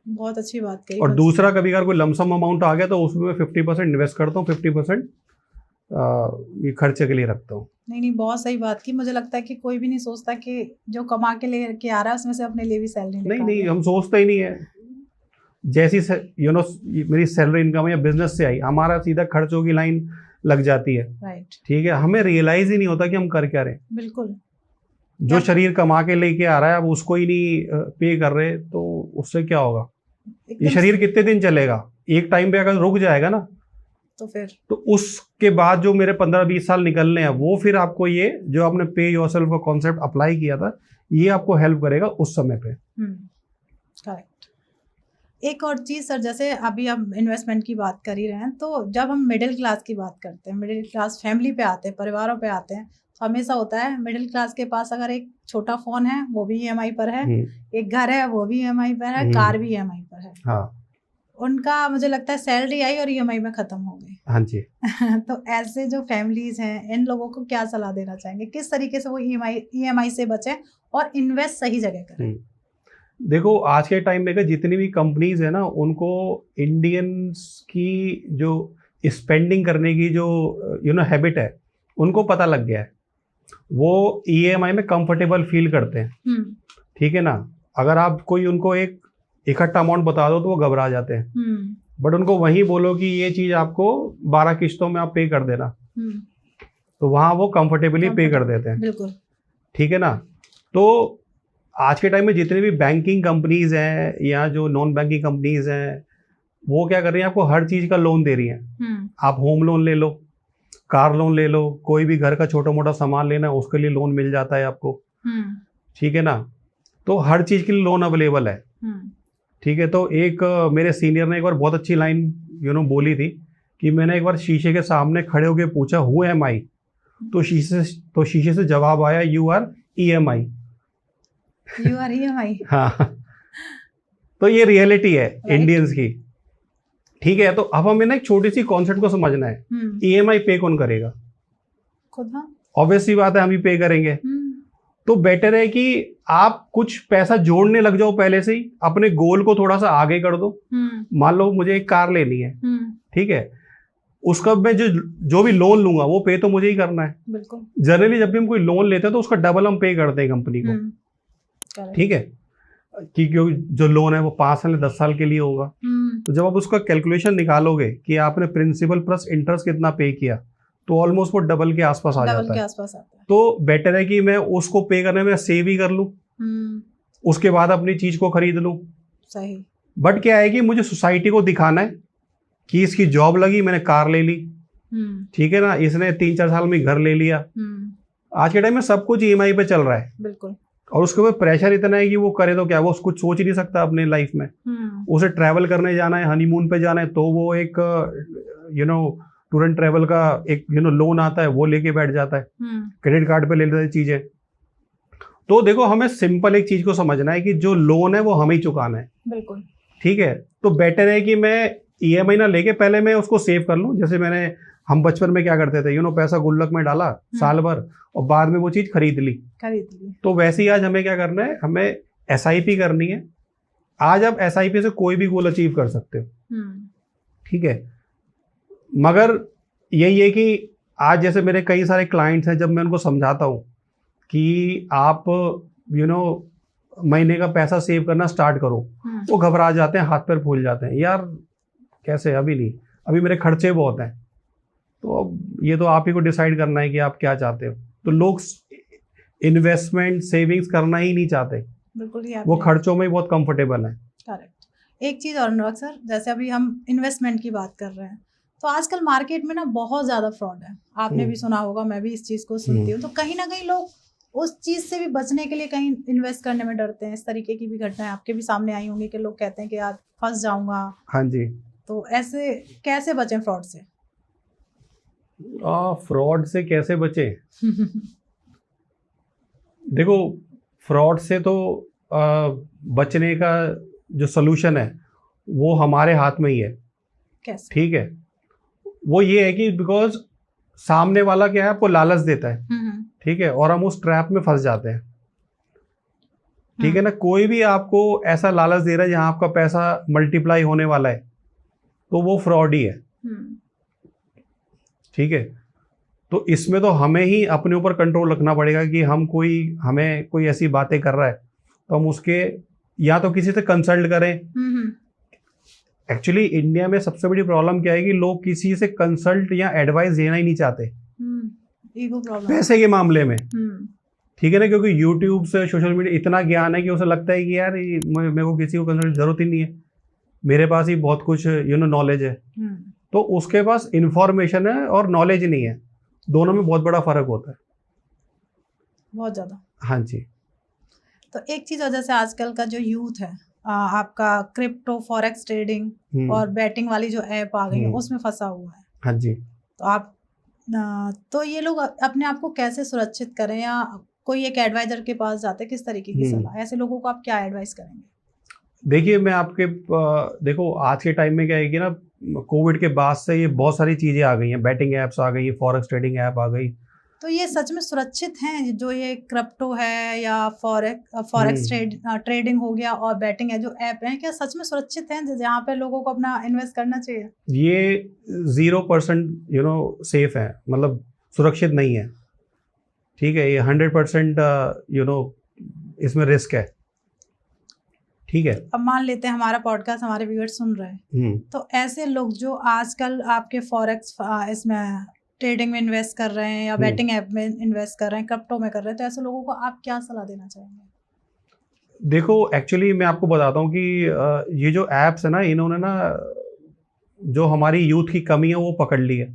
बहुत अच्छी बात कही। और दूसरा, कभी अगर कोई लमसम अमाउंट आ गया तो उसमें मैं 50% इन्वेस्ट करता हूँ, 50% ये खर्चे के लिए रखता हूँ। नहीं, बहुत सही बात की। मुझे लगता है कि कोई भी नहीं सोचता कि जो कमा के लेके आ रहा है उसमें से अपने लिए भी सैलरी नहीं, हम सोचते ही नहीं है। जैसी मेरी सैलरी इनकम या बिजनेस से आई, हमारा सीधा खर्चों की लाइन लग जाती है। राइट, ठीक है, हमें रियलाइज ही नहीं होता कि हम कर क्या रहे हैं। बिल्कुल। जो शरीर कमा के लेके आ रहा है, अब उसको ही नहीं पे कर रहे, तो उससे क्या होगा? ये शरीर कितने दिन चलेगा? एक टाइम पे अगर रुक जाएगा ना, तो उसके बाद जो मेरे 15-20 साल निकलने हैं, वो फिर आपको ये जो आपने पे योरसेल्फ का कॉन्सेप्ट अप्लाई किया था, ये आपको हेल्प करेगा उस समय पे। करेक्ट। एक और चीज़ सर, जैसे अभी हम इन्वेस्टमेंट की बात कर ही रहे हैं, तो जब हम मिडिल क्लास की बात करते हैं, मिडिल क्लास फैमिली पे आते हैं, परिवारों पे आते हैं, तो हमेशा होता है मिडिल क्लास के पास अगर एक छोटा फ़ोन है वो भी ईएमआई पर है, एक घर है वो भी ईएमआई पर है, कार भी ईएमआई पर है। हाँ। उनका मुझे लगता है सैलरी आई और ईएमआई में ख़त्म हो गई। हाँ जी। तो ऐसे जो फैमिलीज हैं, इन लोगों को क्या सलाह देना चाहेंगे, किस तरीके से वो ईएमआई से बचें और इन्वेस्ट सही जगह करें? देखो, आज के टाइम में जितनी भी कंपनीज है ना, उनको इंडियंस की जो स्पेंडिंग करने की जो हैबिट है, उनको पता लग गया है। वो ईएमआई में कंफर्टेबल फील करते हैं। ठीक है ना। अगर आप कोई उनको एक इकट्ठा अमाउंट बता दो तो वो घबरा जाते हैं। बट उनको वहीं बोलो कि ये चीज आपको 12 किस्तों में आप पे कर देना, तो वहां वो कंफर्टेबली पे कर देते हैं। बिल्कुल। ठीक है ना। तो आज के टाइम में जितनी भी बैंकिंग कंपनीज हैं या जो नॉन बैंकिंग कंपनीज हैं, वो क्या कर रही हैं, आपको हर चीज का लोन दे रही हैं। आप होम लोन ले लो, कार लोन ले लो, कोई भी घर का छोटा मोटा सामान लेना है उसके लिए लोन मिल जाता है आपको। ठीक है ना। तो हर चीज के लिए लोन अवेलेबल है। ठीक है। तो एक मेरे सीनियर ने एक बार बहुत अच्छी लाइन बोली थी कि मैंने एक बार शीशे के सामने खड़े होकर पूछा हु एम आई, तो शीशे से जवाब आया you are EMI. You are EMI. हाँ। तो ये रियलिटी है इंडियंस की। ठीक है। तो अब हमें ना एक छोटी सी कॉन्सेप्ट को समझना है। ईएमआई पे कौन करेगा? खुद। हाँ, ऑब्वियस सी बात है, हम ही पे करेंगे। तो तो बेटर है कि आप कुछ पैसा जोड़ने लग जाओ पहले से ही, अपने गोल को थोड़ा सा आगे कर दो। मान लो मुझे एक कार लेनी है, ठीक है, उसका मैं जो भी लोन लूंगा वो पे तो मुझे ही करना है। बिल्कुल। जनरली जब भी हम कोई लोन लेते हैं तो उसका डबल हम पे करते हैं कंपनी को, ठीक है, कि क्योंकि जो लोन है वो 5 साल 10 साल के लिए होगा। तो जब आप उसका कैलकुलेशन निकालोगे कि आपने प्रिंसिपल प्लस इंटरेस्ट कितना पे किया, तो ऑलमोस्ट वो डबल के आसपास आ जाता है। तो बेटर है कि मैं उसको पे करने में सेव ही कर लूं, उसके बाद अपनी चीज को खरीद लूं। सही। बट क्या है कि मुझे सोसाइटी को दिखाना है कि इसकी जॉब लगी, मैंने कार ले ली, ठीक है ना, इसने 3-4 साल में घर ले लिया। आज के टाइम में सब कुछ ईएमआई पे चल रहा है। बिल्कुल। और उसके ऊपर प्रेशर इतना है कि वो करे तो क्या, वो कुछ सोच ही नहीं सकता अपने लाइफ में। उसे ट्रैवल करने जाना है, हनीमून पे जाना है, तो वो एक टूर एंड ट्रैवल का एक लोन आता है, वो लेके बैठ जाता है, क्रेडिट कार्ड पे ले लेता है चीजें। तो देखो, हमें सिंपल एक चीज को समझना है कि जो लोन है वो हमें ही चुकाना है। बिल्कुल। ठीक है, तो बेटर है कि मैं ईएमआई ना लेके पहले मैं उसको सेव कर लूं। जैसे हम बचपन में क्या करते थे, पैसा गुल्लक में डाला साल भर और बाद में वो चीज खरीद ली। तो वैसे ही आज हमें क्या करना है, हमें एसआईपी करनी है। आज आप एसआईपी से कोई भी गोल अचीव कर सकते हो, ठीक है, मगर यही है कि आज जैसे मेरे कई सारे क्लाइंट्स हैं, जब मैं उनको समझाता हूँ कि आप महीने का पैसा सेव करना स्टार्ट करो, वो घबरा जाते हैं, हाथ पैर फूल जाते हैं, यार कैसे, अभी नहीं, अभी मेरे खर्चे बहुत हैं। तो अब ये तो आप ही को डिसाइड करना है कि आप क्या चाहते हो। तो लोग इन्वेस्टमेंट सेविंग्स करना ही नहीं चाहते। बिल्कुल ही वो खर्चों में बहुत कंफर्टेबल है। करेक्ट। एक चीज और अनुराग सर, जैसे अभी हम इन्वेस्टमेंट की बात कर रहे हैं, तो आजकल मार्केट में ना बहुत ज्यादा फ्रॉड है। आपने भी सुना होगा, मैं भी इस चीज को सुनती हूँ। तो कहीं ना कहीं लोग उस चीज से भी बचने के लिए कहीं इन्वेस्ट करने में डरते हैं। इस तरीके की भी घटनाएं आपके भी सामने आई होंगी कि लोग कहते हैं कि यार फंस जाऊंगा। हाँ जी। तो ऐसे कैसे बचें फ्रॉड से? फ्रॉड से कैसे बचे? देखो, फ्रॉड से तो बचने का जो सोल्यूशन है वो हमारे हाथ में ही है। कैसे? ठीक है, वो ये है कि बिकॉज सामने वाला क्या है, आपको लालच देता है, ठीक है, और हम उस ट्रैप में फंस जाते हैं। ठीक है ना, कोई भी आपको ऐसा लालच दे रहा है जहां आपका पैसा मल्टीप्लाई होने वाला है, तो वो फ्रॉड ही है। ठीक है, तो इसमें तो हमें ही अपने ऊपर कंट्रोल रखना पड़ेगा कि हमें कोई ऐसी बातें कर रहा है तो हम उसके या तो किसी से कंसल्ट करें। एक्चुअली इंडिया में सबसे बड़ी प्रॉब्लम क्या है कि लोग किसी से कंसल्ट या एडवाइस देना ही नहीं चाहते, ईगो प्रॉब्लम, पैसे के मामले में। ठीक है ना, क्योंकि यूट्यूब से, सोशल मीडिया इतना ज्ञान है कि उसे लगता है कि यार मेरे को किसी को कंसल्ट जरूरत ही नहीं है, मेरे पास ही बहुत कुछ नॉलेज है। तो उसके पास इंफॉर्मेशन है और नॉलेज नहीं है, दोनों में बहुत बड़ा फर्क होता है, बहुत ज्यादा। हाँ जी। तो एक चीज और, जैसे आजकल का जो यूथ है, आपका क्रिप्टो फॉरेक्स ट्रेडिंग और बैटिंग वाली जो ऐप आ गई है उसमें फंसा हुआ है। हाँ जी। तो आप तो ये लोग अपने आप को कैसे सुरक्षित करें, या कोई एक एडवाइजर के पास जाते, किस तरीके की सलाह, ऐसे लोगों को आप क्या एडवाइस करेंगे? देखिए, मैं देखो आज के टाइम में क्या है कि ना, कोविड के बाद से ये बहुत सारी चीजें आ गई हैं, बैटिंग एप्स आ गई, फॉरेक्स ट्रेडिंग ऐप आ गई। तो ये सच में सुरक्षित हैं, जो ये क्रिप्टो है या फॉरेक्स ट्रेडिंग हो गया और बैटिंग है जो ऐप है, क्या सच में सुरक्षित हैं जहाँ पे लोगों को अपना इन्वेस्ट करना चाहिए? ये 0% सेफ है, मतलब सुरक्षित नहीं है। ठीक है, ये 100% इसमें रिस्क है। ठीक है, अब मान लेते हैं हमारा पॉडकास्ट हमारे व्यूअर्स सुन रहे हैं, तो ऐसे लोग जो आजकल आपके फॉरेक्स इसमें ट्रेडिंग में इन्वेस्ट कर रहे हैं या बैटिंग ऐप में इन्वेस्ट कर रहे हैं, क्रिप्टो में कर रहे हैं, तो ऐसे लोगों को आप क्या सलाह देना चाहेंगे? देखो, एक्चुअली मैं आपको बताता हूँ कि ये जो एप्स है ना, इन्होंने ना जो हमारी यूथ की कमी है वो पकड़ ली है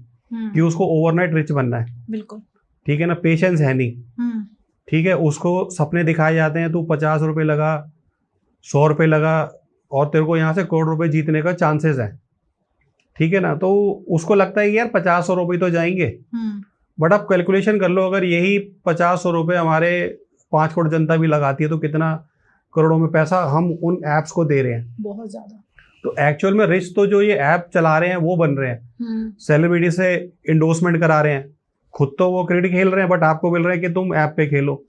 कि उसको ओवरनाइट रिच बनना है। बिल्कुल। ठीक है ना, पेशेंस है नहीं। ठीक है, उसको सपने दिखाए जाते हैं, तू 50 रुपए लगा, 100 रुपए लगा और तेरे को यहाँ से करोड़ रुपए जीतने का चांसेस है। ठीक है ना, तो उसको लगता है कि यार 50-100 रुपए तो जाएंगे, बट आप कैलकुलेशन कर लो, अगर यही 50-100 रुपए हमारे 5 करोड़ जनता भी लगाती है तो कितना करोड़ों में पैसा हम उन एप्स को दे रहे हैं, बहुत ज्यादा। तो एक्चुअल में रिच तो जो ये ऐप चला रहे हैं वो बन रहे हैं, सेलिब्रिटी से इंडोर्समेंट करा रहे हैं, खुद तो वो क्रिकेट खेल रहे हैं बट आपको मिल रहा है कि तुम ऐप पे खेलो।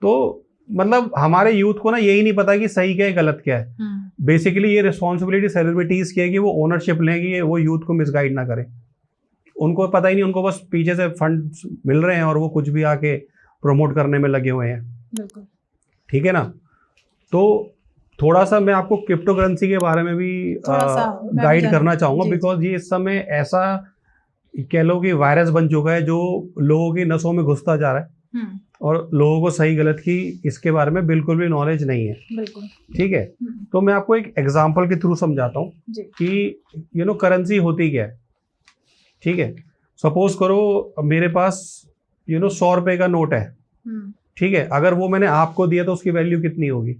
तो मतलब हमारे यूथ को ना यही नहीं पता कि सही क्या है गलत क्या है। बेसिकली ये रिस्पॉन्सिबिलिटी सेलिब्रिटीज की है कि वो ओनरशिप लें, कि वो यूथ को मिसगाइड ना करें। उनको पता ही नहीं, उनको बस पीछे से फंड मिल रहे हैं और वो कुछ भी आके प्रमोट करने में लगे हुए हैं। बिल्कुल। ठीक है ना। तो थोड़ा सा मैं आपको क्रिप्टो करेंसी के बारे में भी गाइड करना चाहूँगा, बिकॉज ये इस समय ऐसा कह लो कि वायरस बन चुका है जो लोगों की नसों में घुसता जा रहा है और लोगों को सही गलत की इसके बारे में बिल्कुल भी नॉलेज नहीं है। बिल्कुल। ठीक है। तो मैं आपको एक एग्जांपल के थ्रू समझाता हूँ कि करेंसी होती क्या है। ठीक है। सपोज करो मेरे पास 100 रुपए का नोट है। ठीक है। अगर वो मैंने आपको दिया तो उसकी वैल्यू कितनी होगी?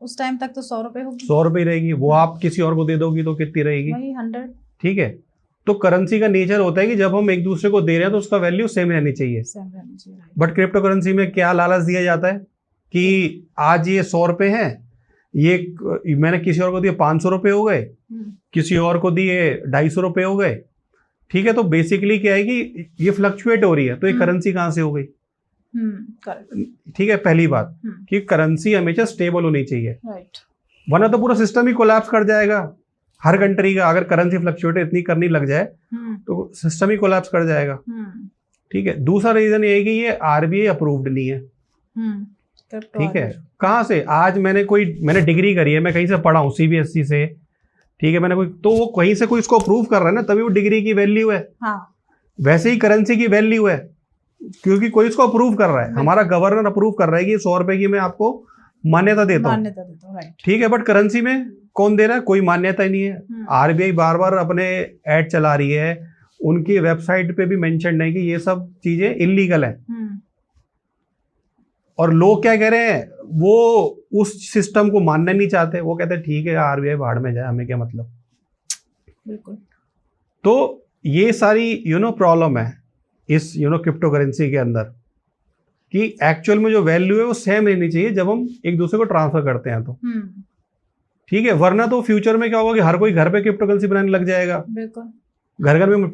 उस टाइम तक तो 100 रुपए होगी। 100 रुपए रहेगी। वो आप किसी और को दे दोगी तो कितनी रहेगी? वही 100। ठीक है। तो करेंसी का नेचर होता है कि जब हम एक दूसरे को दे रहे हैं तो उसका वैल्यू सेम रहनी चाहिए। बट क्रिप्टो करेंसी में क्या लालच दिया जाता है कि आज ये 100 रुपए है, ये मैंने किसी और को दिए 500 रुपए हो गए, किसी और को दिए 250 रुपए हो गए। ठीक है। तो बेसिकली क्या है कि ये फ्लक्चुएट हो रही है, तो ये करेंसी कहां से हो गई? ठीक है। पहली बात कि करेंसी हमेशा स्टेबल होनी चाहिए, वरना तो पूरा सिस्टम ही कोलैप्स कर जाएगा। हर कंट्री का अगर करेंसी फ्लक्चुएट इतनी करनी लग जाए तो सिस्टम ही कोलैप्स कर जाएगा। ठीक है। दूसरा रीजन ये है कि ये आरबीआई अप्रूव्ड नहीं है। ठीक है। कहां से? आज मैंने डिग्री करी है, मैं कहीं से पढ़ा हूँ सीबीएसई से। ठीक है। तो वो कहीं से कोई इसको अप्रूव कर रहा है ना, तभी वो डिग्री की वैल्यू है। वैसे ही करेंसी की वैल्यू है, क्योंकि कोई इसको अप्रूव कर रहा है। हमारा गवर्नर अप्रूव कर रहा है कि 100 रुपए की मैं आपको मान्यता देता हूँ। ठीक है। बट करेंसी में कौन दे रहा है? कोई मान्यता ही नहीं है। आरबीआई बार बार अपने ऐड चला रही है, उनकी वेबसाइट पे भी मेंशन है कि ये सब चीजें इलीगल है। और लोग क्या कह रहे हैं, वो उस सिस्टम को मानना नहीं चाहते। वो कहते हैं ठीक है आरबीआई भाड़ में जाए, हमें क्या मतलब। बिल्कुल। तो ये सारी प्रॉब्लम है इस क्रिप्टो करेंसी के अंदर, कि एक्चुअल में जो वैल्यू है वो सेम रहनी चाहिए जब हम एक दूसरे को ट्रांसफर करते हैं तो। ठीक है। वरना तो फ्यूचर में क्या होगा कि हर कोई घर पे क्रिप्टो करेंसी बनाने लग जाएगा। बिल्कुल। घर घर में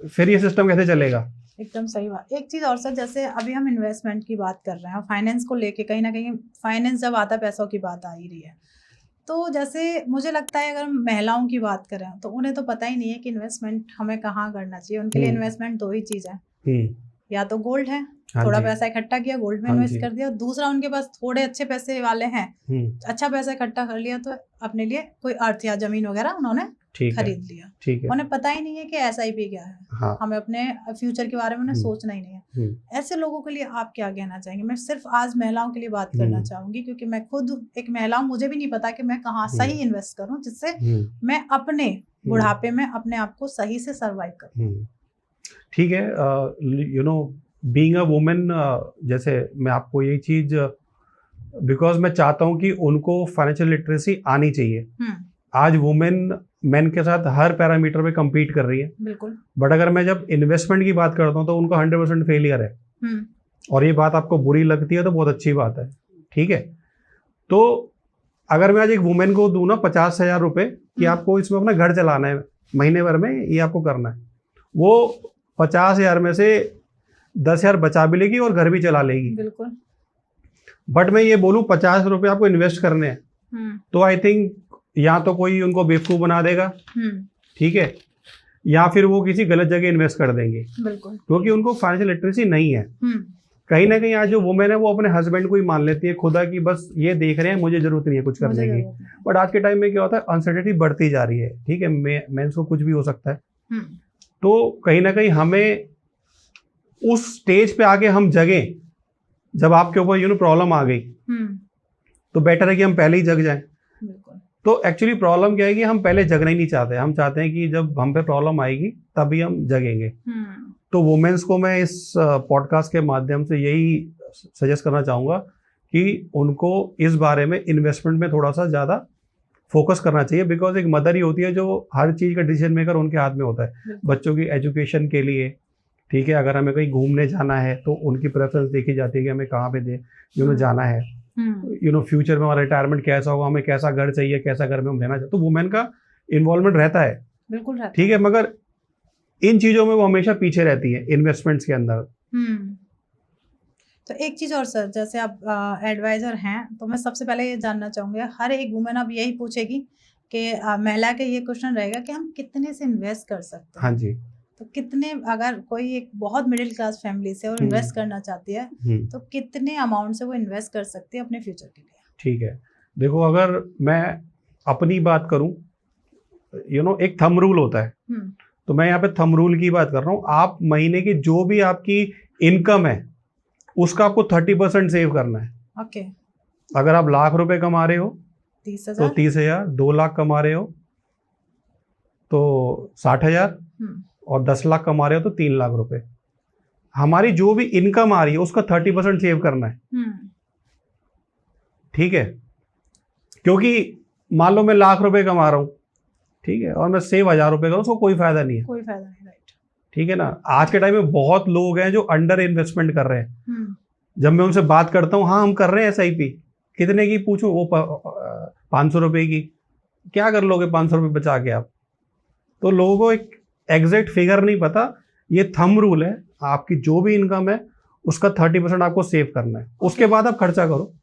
फिर ये सिस्टम कैसे चलेगा? एकदम सही बात। एक चीज और सर, जैसे अभी हम इन्वेस्टमेंट की बात कर रहे हैं, फाइनेंस को लेके कहीं ना कहीं फाइनेंस जब आता है पैसों की बात आ ही रही है। तो जैसे मुझे लगता है अगर महिलाओं की बात करें तो उन्हें तो पता ही नहीं है कि इन्वेस्टमेंट हमें कहाँ करना चाहिए। उनके लिए इन्वेस्टमेंट 2 ही चीज है, या तो गोल्ड है, थोड़ा पैसा इकट्ठा किया गोल्ड में इन्वेस्ट कर दिया, दूसरा उनके पास थोड़े अच्छे पैसे वाले हैं, अच्छा पैसा इकट्ठा कर लिया तो अपने लिए कोई अर्थ या जमीन वगैरह उन्होंने खरीद लिया। ठीक है। उन्हें पता ही नहीं है कि एसआईपी क्या है। हाँ। हमें अपने फ्यूचर के बारे में सोचना ही नहीं है। ऐसे लोगों के लिए आप क्या कहना चाहेंगे? मैं सिर्फ आज महिलाओं के लिए बात करना चाहूंगी, क्योंकि मैं खुद एक महिला हूँ, मुझे भी नहीं पता कि मैं कहाँ सही इन्वेस्ट करूँ जिससे मैं अपने बुढ़ापे में अपने आप को सही से सर्वाइव करूँ। ठीक है। बीइंग अ वुमेन, जैसे मैं आपको यही चीज, बिकॉज मैं चाहता हूँ कि उनको फाइनेंशियल लिटरेसी आनी चाहिए। आज वुमेन मेन के साथ हर पैरामीटर पे compete कर रही है। बिल्कुल। बट अगर मैं जब इन्वेस्टमेंट की बात करता हूँ तो उनका 100% फेलियर है। और ये बात आपको बुरी लगती है तो बहुत अच्छी बात है। ठीक है। तो अगर मैं आज एक वुमेन को दूं ना 50,000 रुपए कि आपको इसमें अपना घर चलाना है महीने भर में, ये आपको करना है, वो 50,000 में से 10,000 बचा भी लेगी और घर भी चला लेगी। बिल्कुल। बट मैं ये बोलूं 50 रुपए आपको इन्वेस्ट करने हैं तो आई थिंक या तो कोई उनको बेवकूफ बना देगा। ठीक है। या फिर वो किसी गलत जगह इन्वेस्ट कर देंगे। बिल्कुल। क्योंकि उनको फाइनेंशियल लिटरेसी नहीं है। कहीं ना कहीं आज जो वुमेन है वो अपने हस्बैंड को ही मान लेती है खुदा की, बस ये देख रहे हैं, मुझे जरूरत नहीं है कुछ करने की। बट आज के टाइम में क्या होता है, अनसर्टेनिटी बढ़ती जा रही है। ठीक है। मेंस को कुछ भी हो सकता है। तो कहीं ना कहीं हमें उस स्टेज पे आके हम जगें जब आपके ऊपर प्रॉब्लम आ गई, तो बेटर है कि हम पहले ही जग जाएं। तो एक्चुअली प्रॉब्लम क्या है कि हम पहले जगना ही नहीं चाहते। हम चाहते हैं कि जब हम पे प्रॉब्लम आएगी तभी हम जगेंगे। तो वुमेन्स को मैं इस पॉडकास्ट के माध्यम से यही सजेस्ट करना चाहूँगा कि उनको इस बारे में इन्वेस्टमेंट में थोड़ा सा ज़्यादा फोकस करना चाहिए। बिकॉज एक मदर ही होती है जो हर चीज़ का डिसीजन मेकर उनके हाथ में होता है। बच्चों की एजुकेशन के लिए, ठीक है, अगर हमें कहीं घूमने जाना है तो उनकी प्रेफरेंस देखी जाती है कि हमें कहाँ पे जाना है। फ्यूचर में हमारा रिटायरमेंट कैसा होगा, हमें कैसा घर चाहिए, कैसा घर में हम रहना चाहते, तो वुमेन का इन्वॉल्वमेंट रहता है। बिल्कुल रहता। ठीक है। मगर इन चीजों में वो हमेशा पीछे रहती है इन्वेस्टमेंट्स के अंदर। तो एक चीज और सर, जैसे आप एडवाइजर हैं, तो मैं सबसे पहले ये जानना चाहूंगी, हर एक वुमेन अब यही पूछेगी कि महिला का ये क्वेश्चन रहेगा कि हम कितने से इन्वेस्ट कर सकते हाँ हैं। जी। तो कितने, अगर कोई एक बहुत मिडिल क्लास फैमिली से और इन्वेस्ट करना चाहती है, तो कितने अमाउंट से वो इन्वेस्ट कर सकती है अपने फ्यूचर के लिए? ठीक है, देखो अगर मैं अपनी बात करूं, एक थंब रूल होता है, तो मैं यहाँ पे थंब रूल की बात कर रहा हूँ। आप महीने की जो भी आपकी इनकम है उसका आपको 30% सेव करना है। ओके। अगर आप लाख रुपए कमा रहे हो 30,000, तो 30,000, 2 लाख कमा रहे हो तो 60,000, और 10 लाख कमा रहे हो तो 3 लाख रुपए। हमारी जो भी इनकम आ रही है उसका 30% सेव करना है। ठीक है, क्योंकि मान लो मैं लाख रुपए कमा रहा हूँ, ठीक है, और मैं सेव 1,000 रुपए करूँ, उसको कोई फायदा नहीं है। कोई फायदा नहीं, राइट। ठीक है ना। आज के टाइम में बहुत लोग हैं जो अंडर इन्वेस्टमेंट कर रहे हैं। जब मैं उनसे बात करता हूँ, हाँ हम कर रहे हैं SIP, कितने की पूछूं, वो 500 रुपए की। क्या कर लोगे 500 रुपए बचा के आप? तो लोगों को एक एग्जैक्ट फिगर नहीं पता। ये थंब रूल है, आपकी जो भी इनकम है उसका 30% आपको सेव करना है, उसके बाद आप खर्चा करो।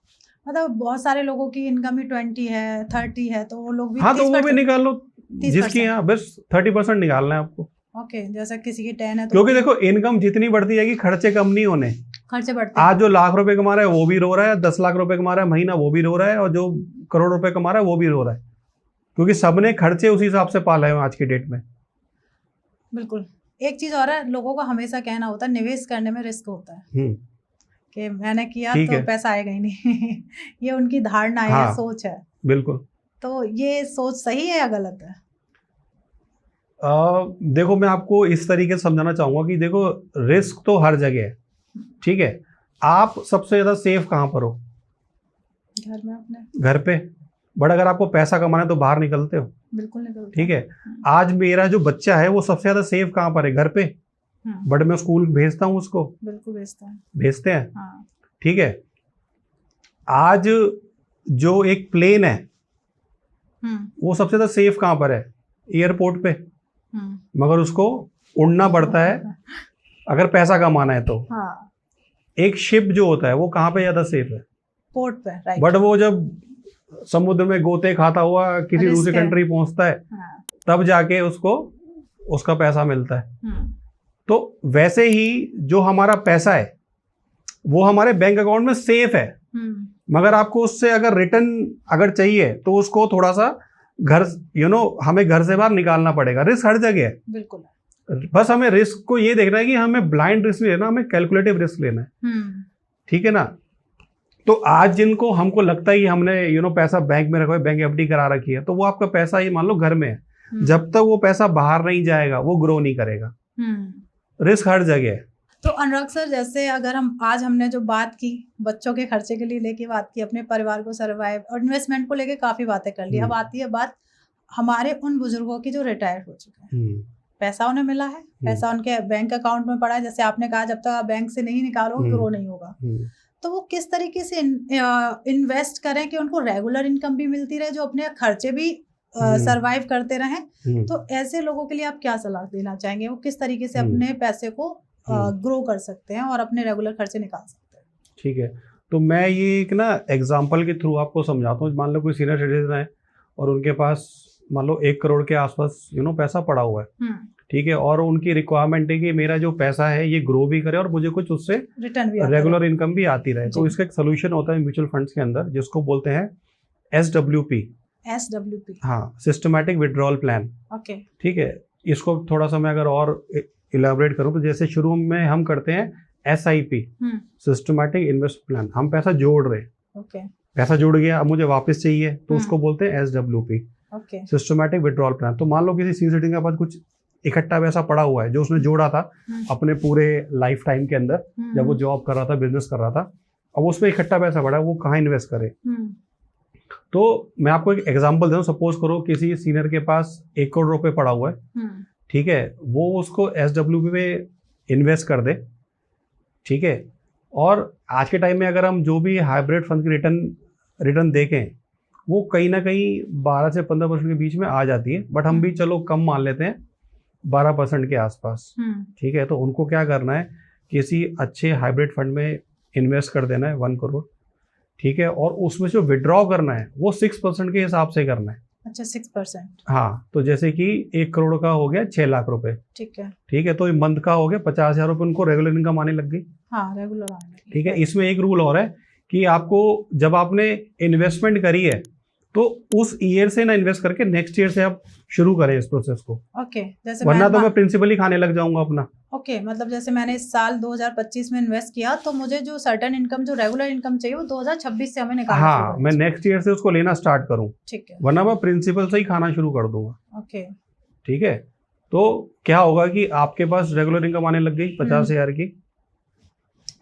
मतलब बहुत सारे लोगों की इनकम ही 20 है, 30 है, तो वो लोग भी हाँ तो वो भी निकाल लो, 30%। जिसकी यहाँ बस 30% निकालना है आपको। ओके, जैसा किसी की 10 है तो क्योंकि देखो इनकम जितनी बढ़ती जाएगी खर्चे कम नहीं होने। खर्चे बढ़ते हैं। आज जो लाख रुपए कमा रहा है वो भी रो रहा है, 10 लाख रुपए कमा रहा है महीना वो भी रो रहा है, और जो करोड़ रुपए कमा रहा है वो भी रो रहा है, क्योंकि सबने खर्चे उसी हिसाब से पाले हैं आज की डेट में। बिल्कुल। एक चीज और है, लोगों का हमेशा कहना होता है निवेश करने में रिस्क होता है, कि मैंने किया तो पैसा आएगा ही नहीं। ये उनकी धारणा है, हाँ, सोच है। बिल्कुल। तो ये सोच सही है या गलत है? देखो मैं आपको इस तरीके से समझाना चाहूंगा कि देखो रिस्क तो हर जगह है, ठीक है। आप सबसे ज्यादा सेफ कहाँ पर हो? घर में, अपने घर पे। बट अगर आपको पैसा कमाना है तो बाहर निकलते हो? बिल्कुल निकलते। ठीक है, आज मेरा जो बच्चा है वो सबसे ज्यादा सेफ कहाँ पर है? घर पे। बट मैं स्कूल भेजता हूँ उसको? बिल्कुल भेजते हैं। हाँ। ठीक है, आज जो एक प्लेन है वो सबसे ज्यादा सेफ कहाँ पर है? एयरपोर्ट पे। मगर उसको उड़ना पड़ता है अगर पैसा कमाना है तो। हाँ। एक शिप जो होता है वो कहाँ पे ज्यादा सेफ है? पोर्ट पे, राइट। बट वो जब समुद्र में गोते खाता हुआ किसी दूसरी कंट्री पहुंचता है, हाँ, तब जाके उसको उसका पैसा मिलता है। तो वैसे ही जो हमारा पैसा है वो हमारे बैंक अकाउंट में सेफ है, मगर आपको उससे अगर रिटर्न अगर चाहिए तो उसको थोड़ा सा घर हमें घर से बाहर निकालना पड़ेगा। रिस्क हर जगह है, बिल्कुल। बस हमें रिस्क को ये देखना है कि हमें ब्लाइंड रिस्क लेना, हमें कैलकुलेटिव रिस्क लेना है। ठीक है ना। तो आज जिनको हमको लगता है कि हमने पैसा बैंक में रखा है, बैंक FD करा रखी है, तो वो आपका पैसा ये मान लो घर में है। जब तक वो पैसा बाहर नहीं जाएगा वो ग्रो नहीं करेगा। रिस्क हर जगह है। तो अनुराग सर, जैसे अगर हमने जो बात की बच्चों के खर्चे के लिए लेके बात की, अपने परिवार को सर्वाइव और इन्वेस्टमेंट को लेके काफी बातें कर ली। अब आती है बात हमारे उन बुजुर्गों की जो रिटायर हो चुके हैं, पैसा उन्हें मिला है, पैसा उनके बैंक अकाउंट में पड़ा है, जैसे आपने कहा जब तक आप बैंक से नहीं निकालोगे ग्रो नहीं होगा। तो वो किस तरीके से इन्वेस्ट करें कि उनको रेगुलर इनकम भी मिलती रहे, जो अपने खर्चे भी सरवाइव करते रहें। तो ऐसे लोगों के लिए आप क्या सलाह देना चाहेंगे? वो किस तरीके से अपने पैसे को ग्रो कर सकते हैं और अपने रेगुलर खर्चे निकाल सकते हैं? ठीक है, तो मैं ये एक ना एग्जांपल के थ्रू आपको समझाता हूँ। मान लो कोई सीनियर सिटीजन है और उनके पास मान लो 1 करोड़ के आसपास पैसा पड़ा हुआ है, ठीक है, और उनकी रिक्वायरमेंट है कि मेरा जो पैसा है ये ग्रो भी करे और मुझे कुछ उससे रिटर्न भी रेगुलर इनकम भी आती रहे। तो इसका एक सोल्यूशन होता है म्यूचुअल फंड्स के अंदर, जिसको बोलते हैं SWP। हाँ, सिस्टमैटिक विड्रॉल प्लान। ओके, ठीक है। इसको थोड़ा सा मैं अगर और इलेबोरेट करूं तो जैसे शुरू में हम करते हैं SIP, सिस्टमैटिक इन्वेस्ट प्लान। हम पैसा जोड़ रहे, पैसा जुड़ गया, अब मुझे वापस चाहिए तो उसको बोलते हैं SWP, सिस्टमैटिक विड्रॉल प्लान। तो मान लो किसी सीनियर सिटीजन के पास कुछ इकट्ठा पैसा पड़ा हुआ है जो उसने जोड़ा था अपने पूरे लाइफ टाइम के अंदर, जब वो जॉब कर रहा था, बिजनेस कर रहा था। अब उसमें इकट्ठा पैसा पड़ा है, वो कहाँ इन्वेस्ट करे? तो मैं आपको एक एग्जांपल दे दूं। सपोज करो किसी सीनियर के पास 1 करोड़ रुपए पड़ा हुआ है, ठीक है, वो उसको SWP में इन्वेस्ट कर दे, ठीक है। और आज के टाइम में अगर हम जो भी हाइब्रिड फंड की रिटर्न देखें, वो कहीं ना कहीं 12 से 15% के बीच में आ जाती है, बट हम भी चलो कम मान लेते हैं 12% के आसपास, ठीक है। तो उनको क्या करना है, किसी अच्छे हाइब्रिड फंड में इन्वेस्ट कर देना है 1 करोड़, ठीक है, और उसमें जो विड्रॉ करना है वो 6% के हिसाब से करना है। अच्छा 6%। हाँ, तो जैसे कि 1 करोड़ का हो गया 6 लाख रुपए, ठीक है। ठीक है, तो मंथ का हो गया 50,000 रुपये, उनको रेगुलर इनकम आने लग गई। हाँ रेगुलर आने लगी। ठीक है, इसमें एक रूल और है कि आपको जब आपने इन्वेस्टमेंट करी है तो उस ईयर से ना इन्वेस्ट करके नेक्स्ट ईयर से आप शुरू करें इस प्रोसेस को। ओके, जैसे वरना तो मैं प्रिंसिपल ही खाने लग जाऊंगा अपना। ओके, मतलब जैसे मैंने इस साल 2025 में इन्वेस्ट किया तो मुझे जो सर्टेन इनकम, जो रेगुलर इनकम चाहिए वो 2026 से हमें निकालना हाँ, शुरू मैं नेक्स्ट ईयर से उसको लेना स्टार्ट करूँ, ठीक है, वरना मैं प्रिंसिपल से ही खाना शुरू कर दूंगा। ओके, ठीक है, तो क्या होगा कि आपके पास रेगुलर इनकम आने लग गई 50,000 की,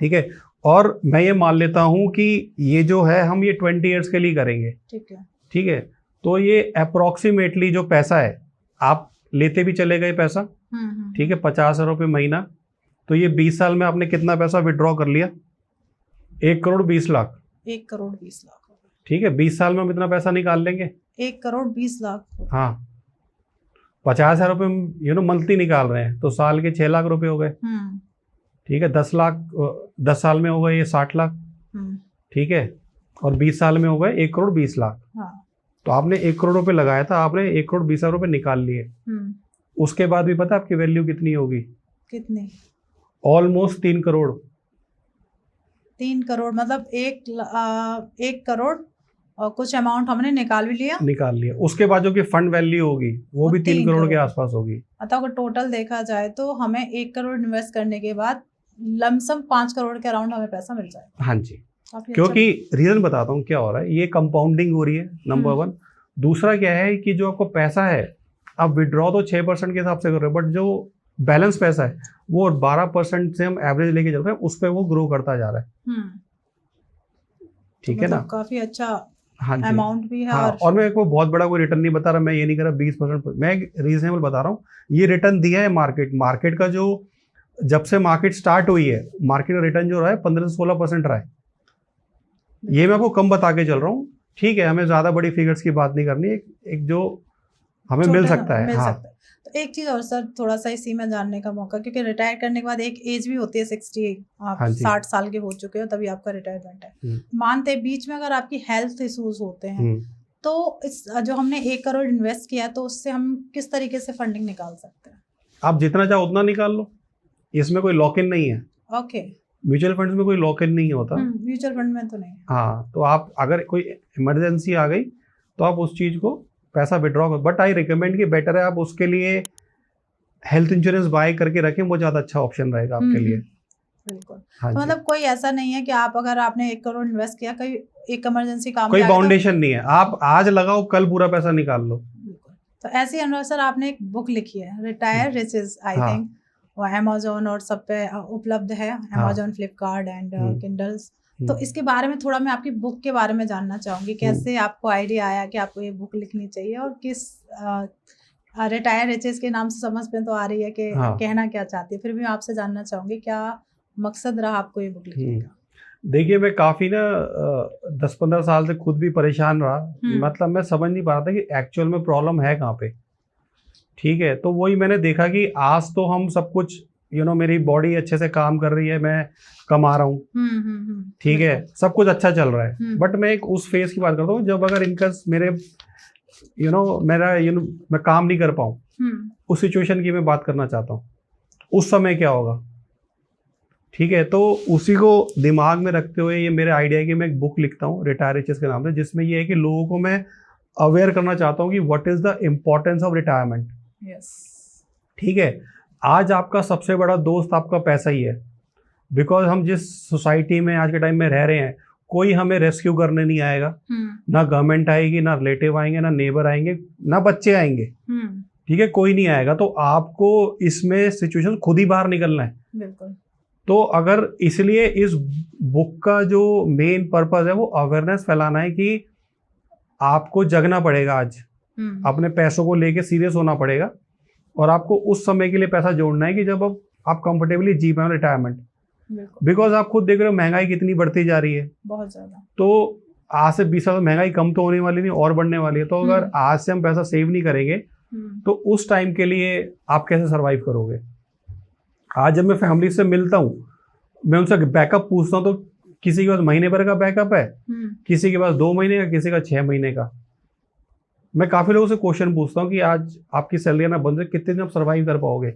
ठीक है, और मैं ये मान लेता हूँ कि ये जो है हम ये 20 ईयर्स के लिए करेंगे, ठीक है, ठीक है, तो ये अप्रोक्सीमेटली जो पैसा है आप लेते भी चले गए पैसा, ठीक है, 50,000 रुपये महीना, तो ये 20 साल में आपने कितना पैसा विड्रॉ कर लिया? 1 करोड़ 20 लाख। 1 करोड़ 20 लाख, ठीक है, 20 साल में हम इतना पैसा निकाल लेंगे। 1 करोड़ 20 लाख। हाँ, 50,000 रुपये मंथली निकाल रहे हैं तो साल के 6 लाख रुपए हो गए। ठीक है, 10 साल में हो गए ये 60 लाख। ठीक है, और 20 साल में हो गए 1 करोड़ 20 लाख। हाँ। तो आपने 1 करोड़ रुपए लगाया था, आपने 1 करोड़ 20 लाख रुपए निकाल लिए। उसके बाद भी पता आपकी वैल्यू कितनी होगी? कितनी? ऑलमोस्ट 3 करोड़। 3 करोड़ मतलब 1 करोड़ और कुछ अमाउंट हमने निकाल लिया। उसके बाद जो कि फंड वैल्यू होगी वो भी 3 करोड़ के आसपास होगी। मतलब अगर टोटल देखा जाए तो हमें 1 करोड़ इन्वेस्ट करने के बाद लमसम 5 करोड़ के अराउंड हमें पैसा मिल जाएगा। हाँ जी, क्योंकि रीजन बताता हूँ क्या हो रहा है। ये कंपाउंडिंग हो रही है, नंबर 1। दूसरा क्या है कि जो आपको पैसा है आप विड्रॉ तो 6% के हिसाब से कर रहे हो, बट जो बैलेंस पैसा है वो 12% से हम एवरेज लेके चल रहे हैं, उस पर वो ग्रो करता जा रहा है। ठीक है ना, काफी अच्छा अमाउंट भी है। और मैं को बहुत बड़ा कोई रिटर्न नहीं बता रहा, मैं ये नहीं कर रहा 20%, मैं रीजनेबल बता रहा हूँ। ये रिटर्न दिया है मार्केट का, जो जब से मार्केट स्टार्ट हुई है मार्केट का रिटर्न जो रहा है 15 से 16% रहा है। ये मैं आपको कम बता के चल रहा हूँ, ठीक है, हमें ज्यादा बड़ी फिगर्स की बात नहीं करनी, एक जो हमें मिल सकता है। हाँ। तो एक चीज और सर, थोड़ा सा इसी में जानने का मौका, क्योंकि रिटायर करने के बाद एक एज भी होती है 60, आप 60 साल के हो चुके हो तभी आपका रिटायरमेंट है। मानते बीच में अगर आपकी हेल्थ इश्यूज होते हैं तो इस जो हमने 1 करोड़ इन्वेस्ट किया तो उससे हम किस तरीके से फंडिंग निकाल सकते हैं? आप जितना चाहो उतना निकाल लो, इसमें कोई लॉक इन नहीं है। ओके, म्यूचुअल फंड्स में कोई लॉक इन नहीं होता। म्यूचुअल फंड में तो नहीं। हाँ, तो आप अगर कोई इमरजेंसी आ गई तो आप उस चीज को पैसा विड्रॉ करो, बट आई रिकमेंड कि बेटर है आप उसके लिए हेल्थ इंश्योरेंस बाय करके रखें, वो ज्यादा अच्छा ऑप्शन रहेगा आपके लिए। बिल्कुल। हाँ, तो मतलब कोई ऐसा नहीं है कि आपने 1 करोड़ इन्वेस्ट किया, कोई एक इमरजेंसी काम, कोई बाउंडेशन नहीं है, आप आज लगाओ कल पूरा पैसा निकाल लो। तो ऐसे ही अनुराग सर आपने एक बुक लिखी है रिटायर रिचेस, आई थिंक वो अमेज़न और सब पे उपलब्ध है, अमेज़न, फ्लिपकार्ट एंड किंडल्स। तो इसके बारे में थोड़ा मैं आपकी बुक के बारे में जानना चाहूंगी, कैसे आपको आइडिया आया कि आपको ये बुक लिखनी चाहिए, और किस रिटायर रिचेस के नाम से समझ में तो आ रही है कि कहना क्या चाहती है, फिर भी मैं आपसे जानना चाहूंगी क्या मकसद रहा आपको ये बुक लिखने का? देखिए, मैं काफ़ी ना 10-15 साल से खुद भी परेशान रहा, मतलब मैं समझ नहीं पा रहा था कि एक्चुअल में प्रॉब्लम है कहाँ पे। ठीक है, तो वही मैंने देखा कि आज तो हम सब कुछ मेरी बॉडी अच्छे से काम कर रही है, मैं कमा रहा हूँ, ठीक है, सब कुछ अच्छा चल रहा है, बट मैं एक उस फेज की बात करता हूँ जब अगर इनका मेरे मैं काम नहीं कर पाऊँ, उस सिचुएशन की मैं बात करना चाहता हूँ। उस समय क्या होगा, ठीक है, तो उसी को दिमाग में रखते हुए ये मेरा आइडिया है कि मैं एक बुक लिखता हूँ रिटायर रिचेस के नाम से, जिसमें ये है कि लोगों को मैं अवेयर करना चाहता हूँ कि what is the importance of retirement. ठीक है, आज आपका सबसे बड़ा दोस्त आपका पैसा ही है, बिकॉज हम जिस सोसाइटी में आज के टाइम में रह रहे हैं, कोई हमें रेस्क्यू करने नहीं आएगा, ना गवर्नमेंट आएगी, ना रिलेटिव आएंगे, ना नेबर आएंगे, ना बच्चे आएंगे, ठीक है, कोई नहीं आएगा। तो आपको इसमें सिचुएशन खुद ही बाहर निकलना है। बिल्कुल। तो अगर इसलिए इस बुक का जो मेन पर्पस है वो अवेयरनेस फैलाना है कि आपको जगना पड़ेगा, आज अपने पैसों को लेके सीरियस होना पड़ेगा, और आपको उस समय के लिए पैसा जोड़ना है कि जब आप कंफर्टेबली जी पाए रिटायरमेंट। बिकॉज आप खुद देख रहे हो महंगाई कितनी बढ़ती जा रही है, बहुत ज्यादा। तो आज से 20 साल महंगाई कम तो होने वाली नहीं, और बढ़ने वाली है। तो अगर आज से हम पैसा सेव नहीं करेंगे तो उस टाइम के लिए आप कैसे सर्वाइव करोगे? आज जब मैं फैमिली से मिलता हूँ, मैं उनसे बैकअप पूछता हूँ, तो किसी के पास महीने भर का बैकअप है, किसी के पास 2 महीने का, किसी का 6 महीने का। मैं काफ़ी लोगों से क्वेश्चन पूछता हूँ कि आज आपकी सैलरी ना बंद है, कितने दिन आप सर्वाइव कर पाओगे?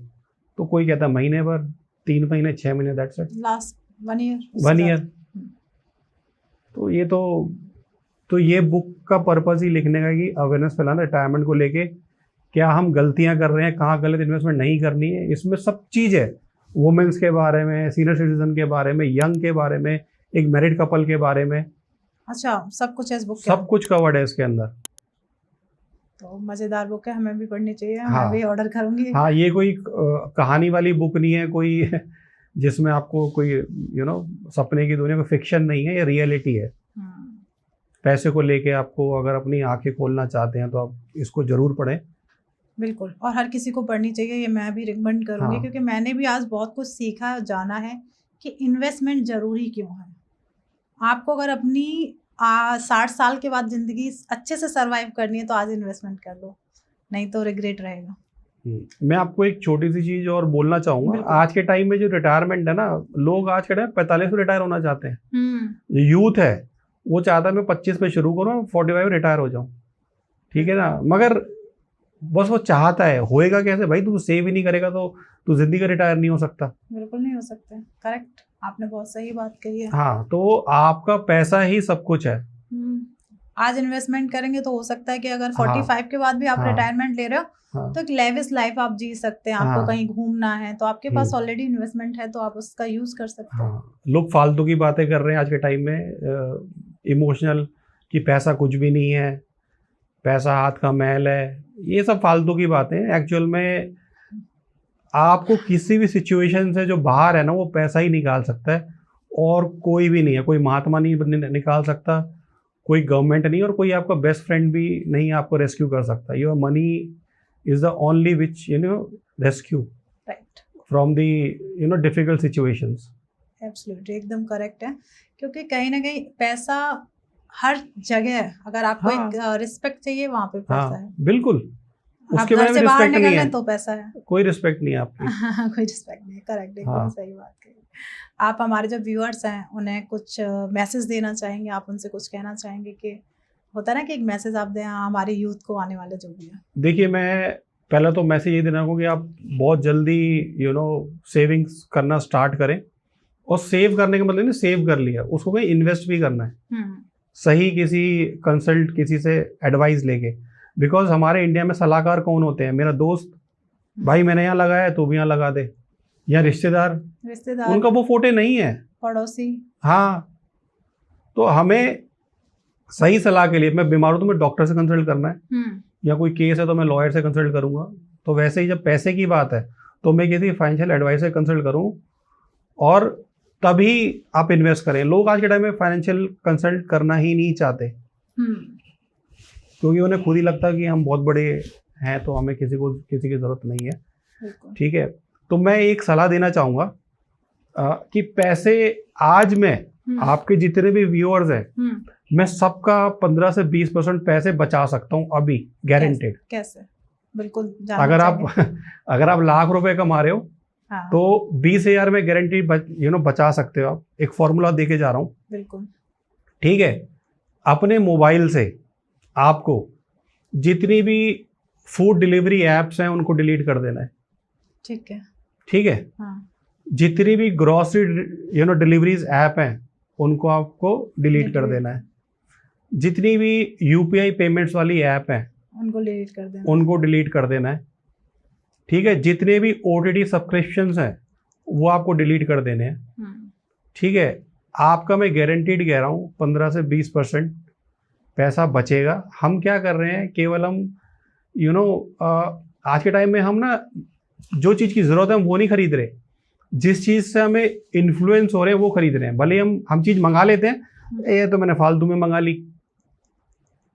तो कोई कहता है महीने भर, 3 महीने, 6 महीने, that's it, last 1 year. 1 year. तो ये बुक का पर्पस ही लिखने का कि अवेयरनेस फैलाना रिटायरमेंट को लेके, क्या हम गलतियां कर रहे हैं, कहाँ गलत इन्वेस्टमेंट नहीं करनी है। इसमें सब चीज़ है, वुमेन्स के बारे में, सीनियर सिटीजन के बारे में, यंग के बारे में, एक मैरिड कपल के बारे में। अच्छा, सब कुछ है इस बुक के सब कुछ कवर्ड है इसके अंदर। तो मजेदार बुक है, हमें भी पढ़नी चाहिए। हाँ, मैं भी ऑर्डर करूंगी। हाँ, ये कोई कहानी वाली बुक नहीं है कोई जिसमें आपको कोई सपने की दुनिया, कोई फिक्शन नहीं है, ये रियलिटी है। पैसे को लेके आपको अगर अपनी आंखें खोलना चाहते हैं तो आप इसको जरूर पढ़ें। बिल्कुल, और हर किसी को पढ़नी चाहिए, ये मैं भी रिकमेंड करूंगी। हाँ। क्योंकि मैंने भी आज बहुत कुछ सीखा और जाना है कि इन्वेस्टमेंट जरूरी क्यों है। आपको अगर अपनी 60 साल के बाद जिंदगी अच्छे से सरवाइव करनी है तो आज इन्वेस्टमेंट कर लो, नहीं तो रिग्रेट रहेगा। मैं आपको एक छोटी सी चीज और बोलना चाहूंगा। आज के टाइम में जो रिटायरमेंट है ना, लोग आज के टाइम 45 में रिटायर होना चाहते हैं। जो यूथ है वो चाहता है मैं 25 पे शुरू करूँ, 45 रिटायर हो जाऊं, ठीक है ना। मगर बस वो चाहता है, होएगा कैसे भाई? तू सेव ही नहीं करेगा तो तू जिंदगी का रिटायर नहीं हो सकता। बिल्कुल नहीं हो सकता। करेक्ट, आपने बहुत सही बात कही है। हाँ, तो आपका पैसा ही सब कुछ है। आज इन्वेस्टमेंट करेंगे तो हो सकता है कि अगर 45 के बाद भी आप रिटायरमेंट ले रहे हो तो एक लेविश लाइफ आप जी सकते हैं। आपको कहीं घूमना है तो आपके पास ऑलरेडी इन्वेस्टमेंट है, तो आप उसका यूज कर सकते हैं। लोग फालतू की बातें कर रहे हैं आज के टाइम में, इमोशनल, कि पैसा कुछ भी नहीं है, पैसा हाथ का मैल है। ये सब फालतू की बातें हैं। एक्चुअल में आपको किसी भी सिचुएशन से जो बाहर है ना, वो पैसा ही निकाल सकता है, और कोई भी नहीं है। कोई महात्मा नहीं निकाल सकता, कोई गवर्नमेंट नहीं, और कोई आपका बेस्ट फ्रेंड भी नहीं आपको रेस्क्यू कर सकता। Your money is the only which rescue from the difficult situations. Absolutely, एकदम करेक्ट है। क्योंकि कहीं ना कहीं पैसा हर जगह है। अगर आपको एक रिस्पेक्ट चाहिए, वहां पे पैसा है। बिल्कुल, उसके बारे में रिस्पेक्ट नहीं है तो पैसा है, कोई रिस्पेक्ट नहीं है आपकी। कोई रिस्पेक्ट नहीं है। करेक्ट, एकदम सही बात कही। आप हमारे जो व्यूअर्स हैं उन्हें कुछ मैसेज देना चाहेंगे? आप उनसे कुछ कहना चाहेंगे? कि होता है ना कि एक मैसेज आप दें हमारे यूथ को, आने वाले जो भी है। देखिए, मैं पहला तो मैसेज ये देना चाहूँगा कि आप बहुत जल्दी सेविंग्स करना स्टार्ट करें। और सेव करने का मतलब नहीं सेव कर लिया, उसको कहीं इन्वेस्ट भी करना है। सही किसी कंसल्ट, किसी से एडवाइस लेके। बिकॉज हमारे इंडिया में सलाहकार कौन होते हैं? मेरा दोस्त, भाई मैंने यहाँ लगाया है तो भी यहाँ लगा दे, या रिश्तेदार, उनका वो फोटे नहीं है, पड़ोसी। हाँ, तो हमें सही सलाह के लिए, मैं बीमार हूं तो मैं डॉक्टर से कंसल्ट करना है, या कोई केस है तो मैं लॉयर से कंसल्ट करूंगा। तो वैसे ही जब पैसे की बात है तो मैं किसी फाइनेंशियल एडवाइस से कंसल्ट करूं, और तभी आप इन्वेस्ट करें। लोग आज के टाइम में फाइनेंशियल कंसल्ट करना ही नहीं चाहते, क्योंकि उन्हें खुद ही लगता है कि हम बहुत बड़े हैं तो हमें किसी की ज़रूरत नहीं है, ठीक है। तो मैं एक सलाह देना चाहूँगा कि पैसे आज में आपके जितने भी व्यूअर्स हैं, मैं सबका 15 से 20% पैसे बचा सकता हूँ अभी, गारंटेड। कैसे? बिल्कुल। अगर आप लाख रुपए कमा रहे हो, हाँ, तो 20,000 में गारंटी बचा सकते हो आप। एक फॉर्मूला देके जा रहा हूँ, बिल्कुल, ठीक है। अपने मोबाइल से आपको जितनी भी फूड डिलीवरी एप्स हैं उनको डिलीट कर देना है, ठीक है, ठीक है। हाँ। जितनी भी ग्रॉसरी डिलीवरीज ऐप हैं उनको आपको डिलीट कर देना है। जितनी भी यूपीआई पेमेंट्स वाली ऐप हैं उनको डिलीट कर देना है, ठीक है। जितने भी ओटीटी सब्सक्रिप्शंस हैं वो आपको डिलीट कर देने हैं, ठीक है। आपका मैं गारंटीड कह रहा हूँ 15 से 20% पैसा बचेगा। हम क्या कर रहे हैं, केवल हम आज के टाइम में हम ना जो चीज़ की ज़रूरत है हम वो नहीं खरीद रहे, जिस चीज़ से हमें इन्फ्लुएंस हो रहे हैं वो खरीद रहे हैं। भले हम चीज़ मंगा लेते हैं, ये तो मैंने फालतू में मंगा ली,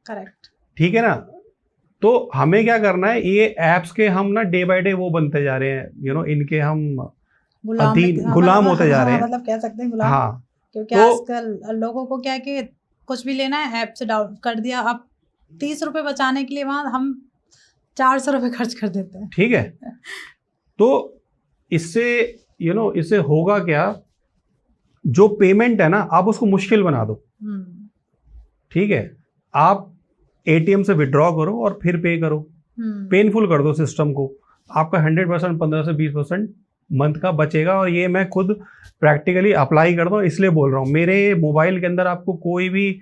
करेक्ट, ठीक है ना। तो हमें क्या करना है, ये एप्स के हम ना डे बाय डे वो बनते जा रहे हैं, इनके हम गुलाम होते जा रहे हैं, मतलब कह सकते हैं गुलाम। हाँ, क्योंकि आजकल लोगों को क्या है कि कुछ भी लेना है ऐप से डाउन कर दिया, अब 30 रुपए बचाने के लिए वहां हम 400 रुपए खर्च कर देते हैं, ठीक है। तो इससे इससे होगा क्या, जो पेमेंट है ना आप उसको मुश्किल बना दो, ठीक है। आप एटीएम से विड्रॉ करो और फिर पे करो, पेनफुल कर दो सिस्टम को, आपका 100% 15 से 20% मंथ का बचेगा। और ये मैं खुद प्रैक्टिकली अप्लाई करता हूँ, इसलिए बोल रहा हूँ। मेरे मोबाइल के अंदर आपको कोई भी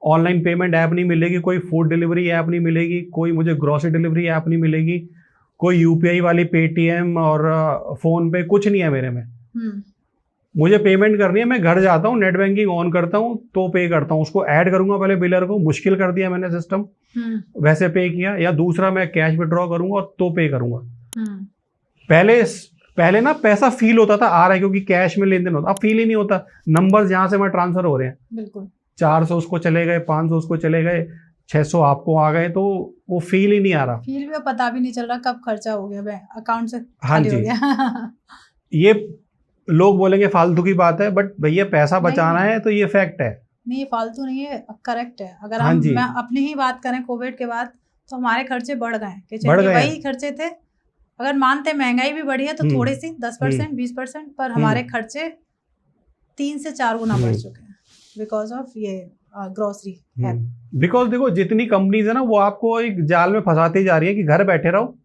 ऑनलाइन पेमेंट ऐप नहीं मिलेगी, कोई फूड डिलीवरी ऐप नहीं मिलेगी, कोई मुझे ग्रॉसरी डिलीवरी ऐप नहीं मिलेगी, कोई यूपीआई वाली पेटीएम और फोन पे कुछ नहीं है मेरे में। मुझे पेमेंट करनी है, मैं घर जाता हूँ, नेट बैंकिंग ऑन करता हूँ तो पे करता हूँ, उसको ऐड करूंगा पहले बिलर को, मुश्किल कर दिया मैंने सिस्टम, वैसे पे किया। या दूसरा मैं कैश विड्रॉ करूंगा और तो पे करूंगा। पहले ना पैसा फील होता था आ रहा है, क्योंकि कैश में लेन देन होता, अब फील ही नहीं होता। नंबर्स यहाँ से मैं ट्रांसफर हो रहे हैं, बिल्कुल 400 उसको चले गए, 500 उसको चले गए, 600 आपको आ गए, तो वो फील ही नहीं आ रहा। फील भी पता भी नहीं चल रहा कब खर्चा हो गया, अकाउंट से हाँ खाली जी हो गया। ये लोग बोलेंगे फालतू की बात है, बट भैया पैसा बचाना है तो ये फैक्ट है। नहीं, ये फालतू नहीं है, करेक्ट है। अगर हाँ मैं अपनी ही बात करें कोविड के बाद, तो हमारे खर्चे बढ़ गए कि बढ़ गए वही खर्चे थे। अगर मानते महंगाई भी बढ़ी है तो थोड़ी सी 10% 20%, पर हमारे खर्चे 3 से 4 गुना बढ़ चुके हैं बिकॉज ऑफ ये ग्रोसरी ऐप। बिकॉज देखो जितनी कंपनीज है ना वो आपको एक जाल में फंसाती जा रही है कि घर बैठे रहो,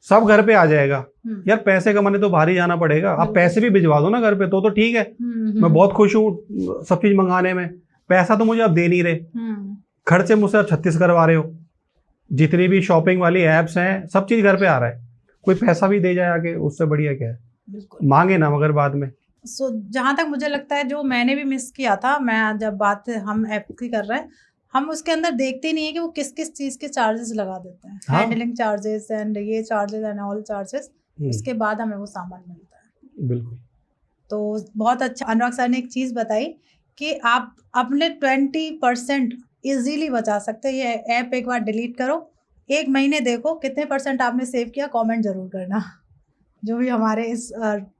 सब घर पे आ जाएगा। यार पैसे कमाने तो बाहर ही जाना पड़ेगा, आप पैसे भी भिजवा दो ना घर पे तो ठीक है। मैं बहुत खुश हूँ सब चीज मंगाने में, पैसा तो मुझे अब दे नहीं रहे, खर्चे मुझसे 36 करवा रहे हो। जितनी भी शॉपिंग वाली एप्स हैं सब चीज घर पे आ रहा है, कोई पैसा भी दे जाए आगे, उससे बढ़िया क्या है। मांगे ना मगर बाद में। जहां तक मुझे लगता है जो मैंने भी मिस किया था, मैं जब बात हम ऐप की कर रहे हैं, हम उसके अंदर देखते नहीं है कि वो किस किस चीज के चार्जेस लगा देते हैं, हैंडलिंग चार्जेस एंड ये चार्जेस एंड ऑल चार्जेस, उसके बाद हमें वो सामान मिलता है। बिल्कुल। तो बहुत अच्छा अनुराग सर ने एक चीज बताई कि आप अपने 20% इजीली बचा सकते हैं। ये ऐप एक बार डिलीट करो, 1 महीने देखो कितने % आपने सेव किया, कमेंट जरूर करना। जो भी हमारे इस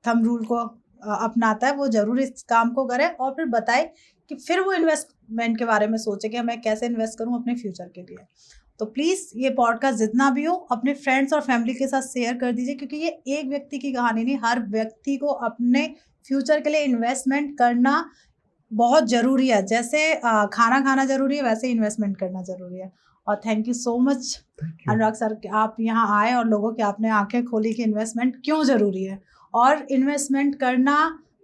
थंब रूल को अपनाता है वो जरूर इस काम को करे और फिर बताए कि फिर वो इन्वेस्टमेंट के बारे में सोचे कि मैं कैसे इन्वेस्ट करूं अपने फ्यूचर के लिए। तो प्लीज़ ये पॉडकास्ट जितना भी हो अपने फ्रेंड्स और फैमिली के साथ शेयर कर दीजिए, क्योंकि ये एक व्यक्ति की कहानी नहीं, हर व्यक्ति को अपने फ्यूचर के लिए इन्वेस्टमेंट करना बहुत ज़रूरी है। जैसे खाना खाना ज़रूरी है, वैसे इन्वेस्टमेंट करना ज़रूरी है। और thank you so much Anurag sir, आप यहाँ आए और लोगों की आपने आंखें खोली कि इन्वेस्टमेंट क्यों ज़रूरी है। और इन्वेस्टमेंट करना,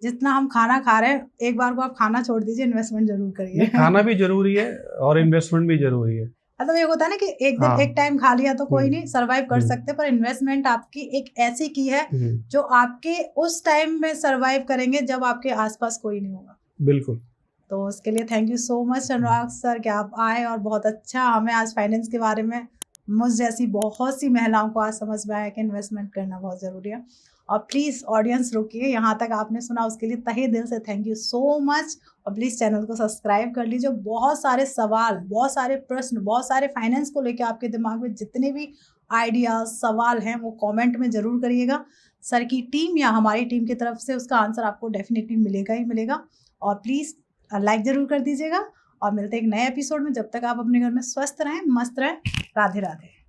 जितना हम खाना खा रहे हैं, एक बार को आप खाना छोड़ दीजिए, इन्वेस्टमेंट जरूर करिए। खाना भी जरूरी है और इन्वेस्टमेंट भी जरूरी है। मतलब ये होता है ना कि एक दिन एक टाइम खा लिया तो कोई नहीं, सर्वाइव कर सकते, पर इन्वेस्टमेंट आपकी एक ऐसी की है जो आपके उस टाइम में सर्वाइव करेंगे जब आपके आसपास कोई नहीं होगा। बिल्कुल। तो उसके लिए thank you so much Anurag sir कि आप आए और बहुत अच्छा हमें आज फाइनेंस के बारे में, मुझ जैसी बहुत सी महिलाओं को आज समझ में आया कि इन्वेस्टमेंट करना बहुत ज़रूरी है। और प्लीज़ ऑडियंस रुकिए, यहाँ तक आपने सुना उसके लिए तहे दिल से थैंक यू सो मच। और प्लीज़ चैनल को सब्सक्राइब कर लीजिए। बहुत सारे सवाल, बहुत सारे प्रश्न, बहुत सारे फाइनेंस को लेकर आपके दिमाग में जितने भी आइडियाज सवाल हैं वो कमेंट में ज़रूर करिएगा। सर की टीम या हमारी टीम की तरफ से उसका आंसर आपको डेफिनेटली मिलेगा ही मिलेगा। और प्लीज़ लाइक ज़रूर कर दीजिएगा और मिलते हैं एक नए एपिसोड में। जब तक आप अपने घर में स्वस्थ रहें, मस्त रहें। राधे राधे।